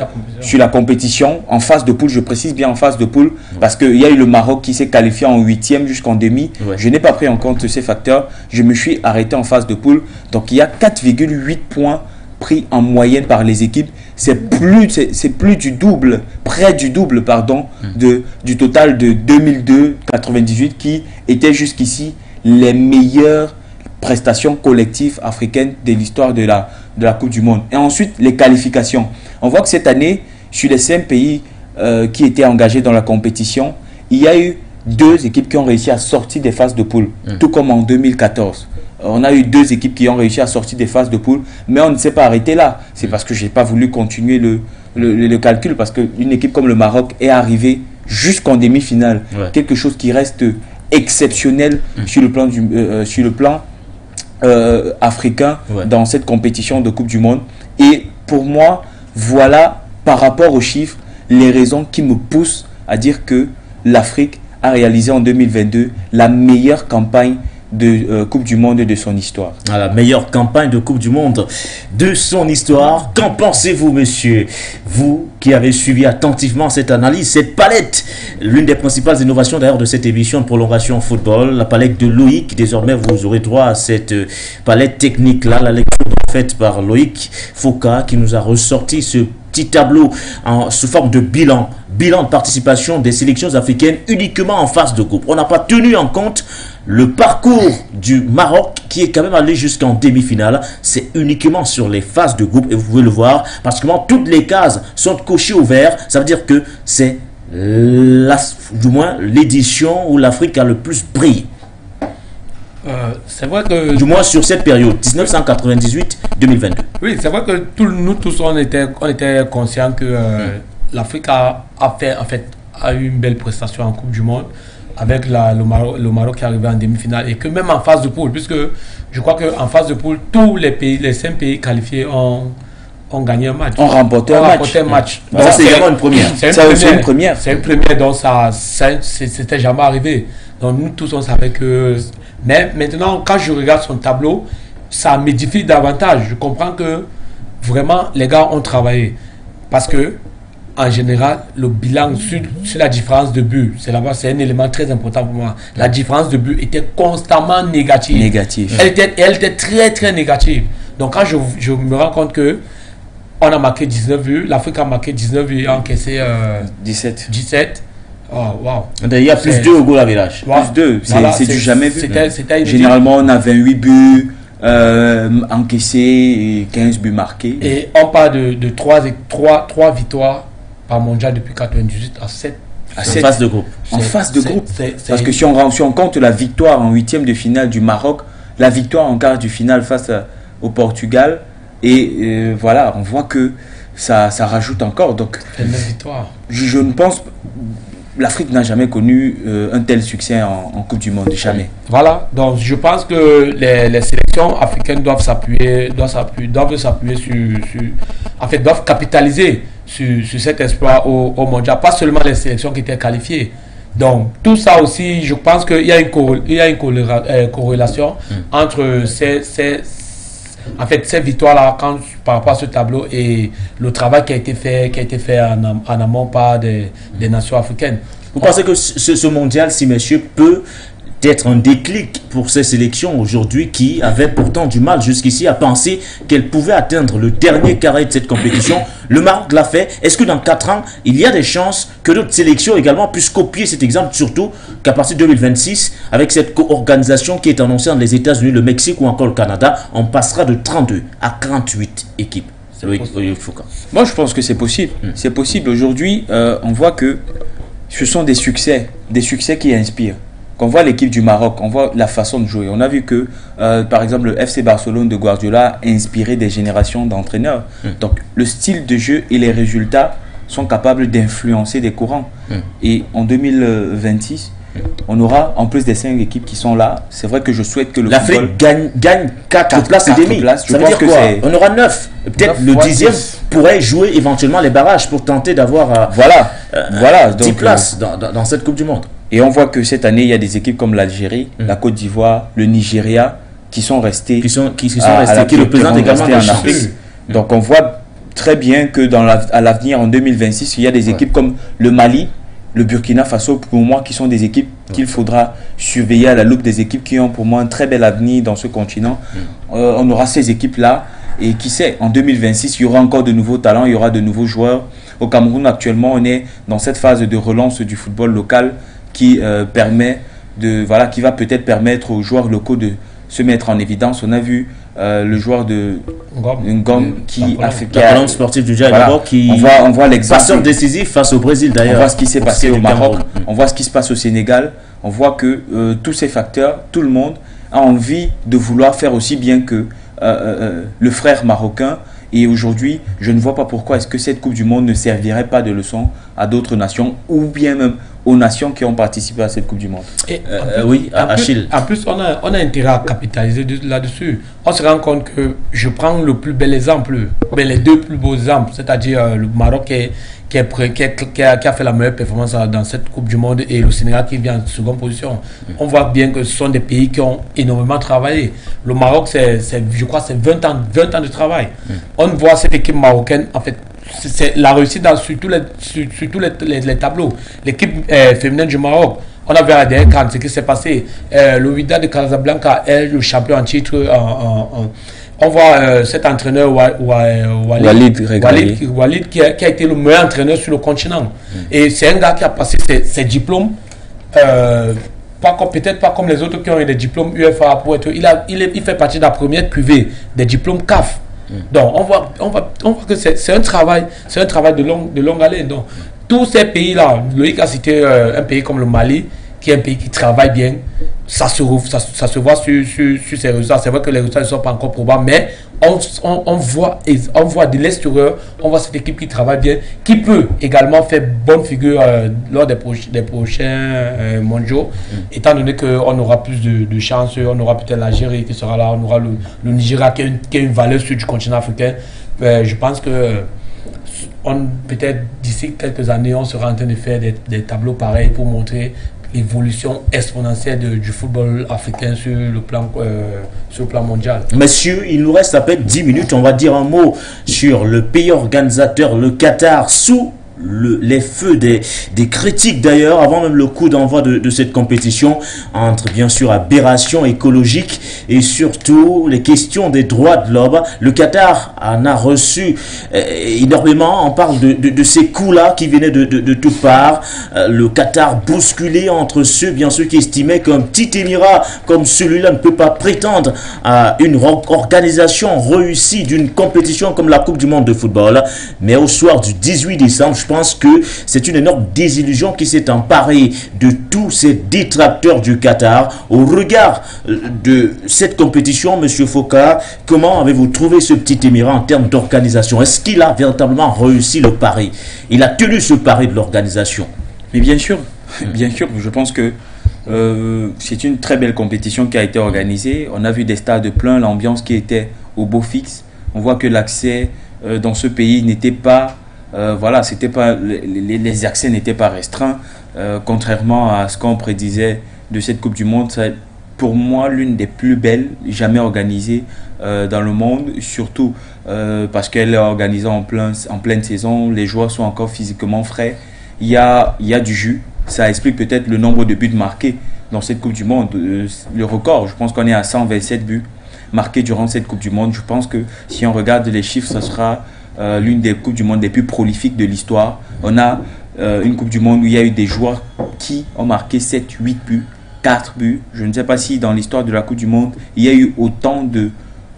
sur la compétition, en phase de poule, je précise bien en phase de poule, parce qu'il y a eu le Maroc qui s'est qualifié en 8e jusqu'en demi. Je n'ai pas pris en compte ces facteurs. Je me suis arrêté en phase de poule. Donc il y a 4,8 points pris en moyenne par les équipes. C'est plus du double, près du double, pardon, du total de 2002-98 qui était jusqu'ici les meilleures prestations collectives africaines de l'histoire de la Coupe du Monde. Et ensuite, les qualifications. On voit que cette année, sur les 5 pays qui étaient engagés dans la compétition, il y a eu 2 équipes qui ont réussi à sortir des phases de poule, tout comme en 2014. On a eu 2 équipes qui ont réussi à sortir des phases de poule, mais on ne s'est pas arrêté là. C'est parce que je n'ai pas voulu continuer le calcul, parce qu'une équipe comme le Maroc est arrivée jusqu'en demi-finale. Quelque chose qui reste exceptionnel sur le plan africain dans cette compétition de Coupe du Monde. Et pour moi, voilà, par rapport aux chiffres, les raisons qui me poussent à dire que l'Afrique a réalisé en 2022 la meilleure campagne de Coupe du Monde de son histoire. La meilleure campagne de Coupe du Monde de son histoire. Qu'en pensez-vous, monsieur? Vous qui avez suivi attentivement cette analyse, cette palette, l'une des principales innovations d'ailleurs de cette émission de prolongation football, la palette de Loïc. Désormais, vous aurez droit à cette palette technique-là, la lecture faite par Loïc Foucault qui nous a ressorti ce petit tableau sous forme de bilan de participation des sélections africaines uniquement en phase de groupe. On n'a pas tenu en compte le parcours du Maroc qui est quand même allé jusqu'en demi-finale. C'est uniquement sur les phases de groupe et vous pouvez le voir parce que toutes les cases sont cochées au vert. Ça veut dire que c'est du moins l'édition où l'Afrique a le plus brillé. C'est vrai que... Du moins sur cette période, 1998-2022. Oui, c'est vrai que nous tous, on était conscients que l'Afrique a eu une belle prestation en Coupe du Monde avec le Maroc qui est arrivé en demi-finale et que même en phase de poule, puisque je crois qu'en phase de poule, tous les pays, les 5 pays qualifiés ont gagné un match. On remporté un match. Donc c'est également une première. C'est une première. C'est une première, donc c'était jamais arrivé. Donc nous tous, on savait que... Mais maintenant, quand je regarde son tableau, ça m'édifie davantage. Je comprends que vraiment, les gars ont travaillé. Parce que, en général, le bilan sur la différence de but, c'est un élément très important pour moi. La différence de but était constamment négative. Elle était très, très négative. Donc, quand je me rends compte que on a marqué 19 buts, l'Afrique a marqué 19 buts et a encaissé 17. Oh, wow. Il y a plus 2 au goal à village. Plus 2, c'est du jamais vu. C'était généralement, on a 28 buts encaissés et 15 buts marqués. Et on parle de 3 victoires par mondial depuis 98 à 7. En phase de groupe. En phase de groupe. Parce que si on compte la victoire en 8e de finale du Maroc, la victoire en quart de finale face au Portugal, et voilà, on voit que ça rajoute encore. Donc, je ne pense pas. L'Afrique n'a jamais connu un tel succès en Coupe du Monde, jamais. Voilà, donc je pense que les sélections africaines doivent capitaliser sur cet exploit au mondial, pas seulement les sélections qui étaient qualifiées. Donc tout ça aussi, je pense qu'il y a une corrélation entre ces victoires-là par rapport à ce tableau et le travail qui a été fait en amont par des nations africaines. Vous pensez que ce mondial, si messieurs, peut être un déclic pour ces sélections aujourd'hui qui avaient pourtant du mal jusqu'ici à penser qu'elles pouvaient atteindre le dernier carré de cette compétition? Le Maroc l'a fait. Est-ce que dans 4 ans, il y a des chances que d'autres sélections également puissent copier cet exemple, surtout qu'à partir de 2026, avec cette co-organisation qui est annoncée dans les États-Unis, le Mexique ou encore le Canada, on passera de 32 à 48 équipes? Moi, je pense que c'est possible. C'est possible. Aujourd'hui, on voit que ce sont des succès qui inspirent. Quand on voit l'équipe du Maroc, on voit la façon de jouer. On a vu que, par exemple, le FC Barcelone de Guardiola a inspiré des générations d'entraîneurs. Donc, le style de jeu et les résultats sont capables d'influencer des courants. Et en 2026, on aura, en plus des 5 équipes qui sont là, c'est vrai que je souhaite que l'Afrique gagne 4 places et demi. Ça veut dire quoi? On aura 9. Peut-être le 10e pourrait jouer éventuellement les barrages pour tenter d'avoir 10 places dans cette Coupe du Monde. Et on voit que cette année, il y a des équipes comme l'Algérie, la Côte d'Ivoire, le Nigeria qui sont restés, qui représentent également des chances. Donc on voit très bien que à l'avenir, en 2026, il y a des équipes comme le Mali, le Burkina Faso, pour moi, qui sont des équipes qu'il faudra surveiller à la loupe, des équipes qui ont pour moi un très bel avenir dans ce continent. On aura ces équipes-là. Et qui sait, en 2026, il y aura encore de nouveaux talents, il y aura de nouveaux joueurs. Au Cameroun, actuellement, on est dans cette phase de relance du football local qui qui va peut-être permettre aux joueurs locaux de se mettre en évidence. On a vu le joueur de Ngom qui a fait la colonne sportive du Diallo, qui on voit l'exemple. Passeur décisif face au Brésil d'ailleurs. On voit ce qui s'est passé au Maroc, on voit ce qui se passe au Sénégal. On voit que tous ces facteurs, tout le monde a envie de vouloir faire aussi bien que le frère marocain. Et aujourd'hui, je ne vois pas pourquoi est-ce que cette Coupe du Monde ne servirait pas de leçon à d'autres nations ou bien même aux nations qui ont participé à cette Coupe du Monde. Oui, Achille. En plus, on a intérêt à capitaliser là-dessus. On se rend compte que je prends le plus bel exemple, mais les deux plus beaux exemples, c'est-à-dire le Maroc qui a fait la meilleure performance dans cette Coupe du Monde et le Sénégal qui vient en seconde position. On voit bien que ce sont des pays qui ont énormément travaillé. Le Maroc, je crois, c'est 20 ans de travail. On voit cette équipe marocaine, en fait, c'est la réussite sur tous les tableaux. L'équipe féminine du Maroc, on a vu à la dernière CAN ce qui s'est passé. Le Wydad de Casablanca est le champion en titre. On voit cet entraîneur Walid qui a été le meilleur entraîneur sur le continent. Et c'est un gars qui a passé ses diplômes, peut-être pas comme les autres qui ont eu des diplômes UEFA. Il fait partie de la première cuvée des diplômes CAF. Donc on voit que c'est un travail de longue haleine. Donc tous ces pays-là, Loïc a cité un pays comme le Mali, qui est un pays qui travaille bien. Ça se voit sur ces résultats. C'est vrai que les résultats ne sont pas encore probables, mais on voit de l'extérieur, on voit cette équipe qui travaille bien, qui peut également faire bonne figure lors des prochains mondiaux, étant donné qu'on aura plus de chances. On aura peut-être l'Algérie qui sera là, on aura le Nigeria qui a une valeur sur du continent africain. Je pense que peut-être d'ici quelques années, on sera en train de faire des tableaux pareils pour montrer l'évolution exponentielle du football africain sur le plan mondial. Messieurs, il nous reste à peine 10 minutes. On va dire un mot sur le pays organisateur, le Qatar, sous les feux des critiques d'ailleurs, avant même le coup d'envoi de cette compétition, entre bien sûr aberration écologique et surtout les questions des droits de l'homme. Le Qatar en a reçu énormément. On parle de ces coups-là qui venaient de toutes parts. Le Qatar bousculé entre ceux bien sûr qui estimaient qu'un petit émirat comme celui-là ne peut pas prétendre à une organisation réussie d'une compétition comme la Coupe du Monde de football. Mais au soir du 18 décembre, je pense que c'est une énorme désillusion qui s'est emparée de tous ces détracteurs du Qatar. Au regard de cette compétition, Monsieur Foka, comment avez-vous trouvé ce petit émirat en termes d'organisation? Est-ce qu'il a véritablement réussi le pari? Il a tenu ce pari de l'organisation? Mais bien sûr, je pense que c'est une très belle compétition qui a été organisée. On a vu des stades pleins, l'ambiance qui était au beau fixe. On voit que l'accès dans ce pays n'était pas... c'était pas, les accès n'étaient pas restreints, contrairement à ce qu'on prédisait de cette Coupe du Monde. C'est pour moi l'une des plus belles jamais organisées dans le monde, surtout parce qu'elle est organisée en pleine saison. Les joueurs sont encore physiquement frais. Il y a du jus. Ça explique peut-être le nombre de buts marqués dans cette Coupe du Monde. Le record, je pense qu'on est à 127 buts marqués durant cette Coupe du Monde. Je pense que si on regarde les chiffres, ça sera l'une des Coupes du Monde les plus prolifiques de l'histoire. On a une Coupe du Monde où il y a eu des joueurs qui ont marqué 7, 8 buts, 4 buts. Je ne sais pas si dans l'histoire de la Coupe du Monde, il y a eu autant de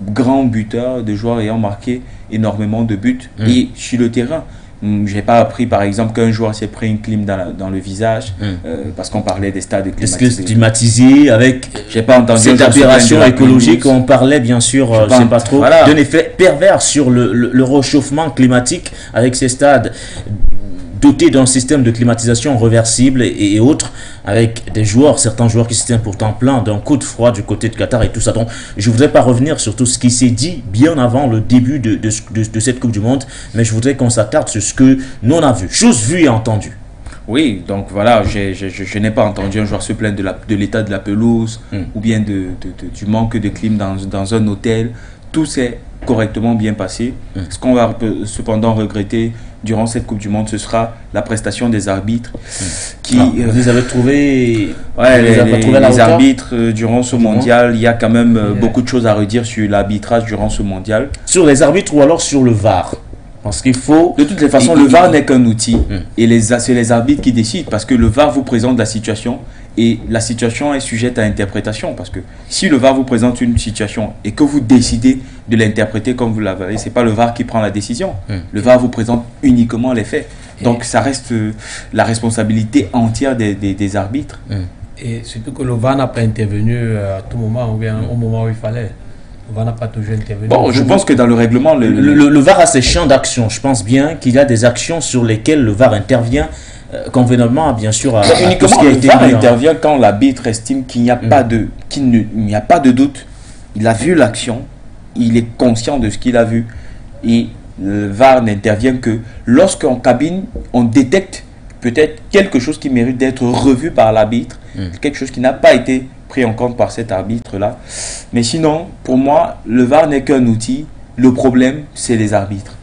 grands buteurs, de joueurs ayant marqué énormément de buts. Et sur le terrain, je n'ai pas appris par exemple qu'un joueur s'est pris une clim dans le visage parce qu'on parlait des stades climatisés avec pas entendu cette aberration écologique. On parlait bien sûr, je sais pas trop, d'un effet pervers sur le réchauffement climatique avec ces stades dotés d'un système de climatisation réversible et autres, avec certains joueurs qui se tiennent pourtant plein d'un coup de froid du côté de Qatar et tout ça. Donc, je ne voudrais pas revenir sur tout ce qui s'est dit bien avant le début de cette Coupe du Monde, mais je voudrais qu'on s'attarde sur ce que nous on a vu, chose vue et entendue. Oui, donc voilà, je n'ai pas entendu un joueur se plaindre de l'état de la pelouse ou bien du manque de clim dans un hôtel. tout s'est correctement bien passé. Ce qu'on va cependant regretter durant cette Coupe du Monde, ce sera la prestation des arbitres qui... vous avez trouvé... Ouais, les arbitres durant ce mondial, il y a quand même beaucoup de choses à redire sur l'arbitrage durant ce mondial. Sur les arbitres ou alors sur le VAR? Parce qu'il faut... De toutes les façons, le VAR n'est qu'un outil et c'est les arbitres qui décident parce que le VAR vous présente la situation et la situation est sujette à interprétation parce que si le VAR vous présente une situation et que vous décidez de l'interpréter comme vous l'avez, c'est pas le VAR qui prend la décision. Le VAR vous présente uniquement les faits. Donc ça reste la responsabilité entière des arbitres. Et surtout que le VAR n'a pas intervenu à tout moment ou bien au moment où il fallait. Le VAR n'a pas toujours intervenu. Bon, je pense que dans le règlement... Le VAR a ses champs d'action. Je pense bien qu'il y a des actions sur lesquelles le VAR intervient convenablement, bien sûr, à uniquement tout ce qui a été dit. Il intervient quand l'arbitre estime qu'il n'y a pas de doute. Il a vu l'action, il est conscient de ce qu'il a vu. Et le VAR n'intervient que lorsqu'en cabine, on détecte peut-être quelque chose qui mérite d'être revu par l'arbitre, quelque chose qui n'a pas été pris en compte par cet arbitre-là. Mais sinon, pour moi, le VAR n'est qu'un outil. Le problème, c'est les arbitres.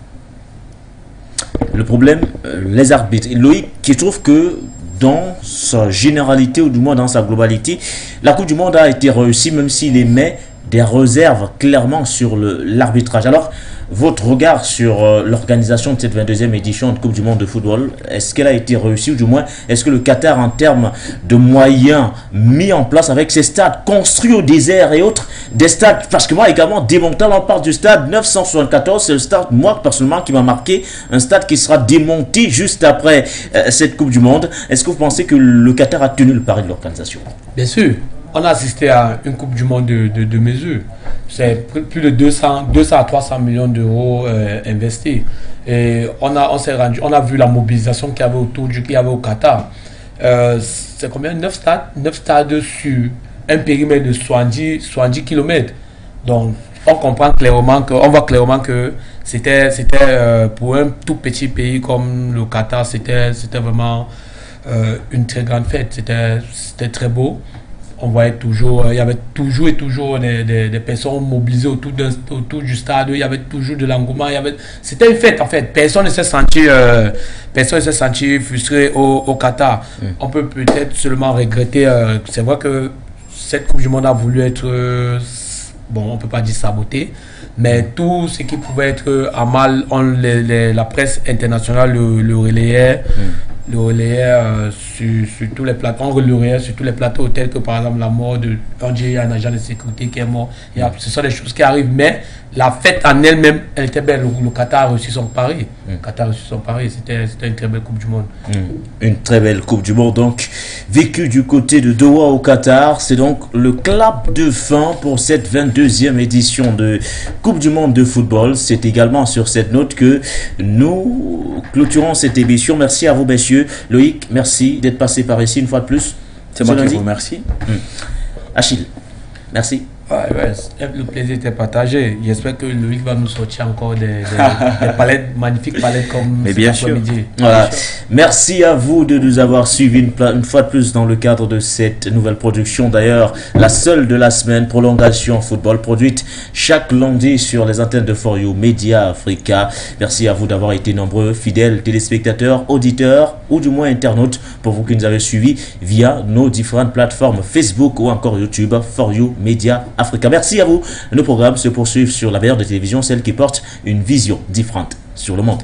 Le problème, les arbitres. Et Loïc, qui trouve que dans sa généralité, ou du moins dans sa globalité, la Coupe du Monde a été réussie, même s'il émet des réserves clairement sur l'arbitrage. Alors, votre regard sur l'organisation de cette 22e édition de Coupe du Monde de football, est-ce qu'elle a été réussie, ou du moins, est-ce que le Qatar, en termes de moyens mis en place avec ces stades construits au désert et autres, des stades, parce que moi également, démontable, on parle du stade 974, c'est le stade, moi personnellement, qui m'a marqué, un stade qui sera démonté juste après cette Coupe du Monde. Est-ce que vous pensez que le Qatar a tenu le pari de l'organisation? Bien sûr. On a assisté à une Coupe du Monde de mesure. C'est plus de 200 à 300 millions d'euros investis. Et on a vu la mobilisation qu'il y avait au Qatar. C'est combien? 9 stades sur un périmètre de 70 km. Donc, on voit clairement que c'était pour un tout petit pays comme le Qatar, c'était vraiment une très grande fête. C'était très beau. On voyait toujours, il y avait toujours des personnes mobilisées autour du stade, il y avait toujours de l'engouement, c'était une fête en fait, personne ne s'est senti frustré au Qatar. On peut peut-être seulement regretter, c'est vrai que cette Coupe du Monde a voulu être, bon, on peut pas dire sabotée, mais tout ce qui pouvait être à mal, la presse internationale le relayait. Sur tous les plateaux, on relayait sur tous les plateaux tels que par exemple la mort d'un agent de sécurité qui est mort. Ce sont des choses qui arrivent, mais la fête en elle-même, elle était belle. Le Qatar a reçu son pari. C'était une très belle Coupe du Monde. Une très belle Coupe du Monde, donc vécue du côté de Doha au Qatar. C'est donc le clap de fin pour cette 22e édition de Coupe du Monde de football. C'est également sur cette note que nous clôturons cette émission. Merci à vous, messieurs. Loïc, merci d'être passé par ici une fois de plus. C'est moi qui vous remercie. Achille, merci. Le plaisir était partagé. J'espère que Loïc va nous sortir encore des palettes, magnifiques palettes comme mais bien sûr. Voilà. Merci à vous de nous avoir suivis une fois de plus dans le cadre de cette nouvelle production. D'ailleurs, la seule de la semaine, Prolongation Football, produite chaque lundi sur les antennes de For You Media Africa. Merci à vous d'avoir été nombreux, fidèles téléspectateurs, auditeurs ou du moins internautes, pour vous qui nous avez suivis via nos différentes plateformes Facebook ou encore YouTube, For You Media Africa. Merci à vous. Nos programmes se poursuivent sur la meilleure des télévisions, celle qui porte une vision différente sur le monde.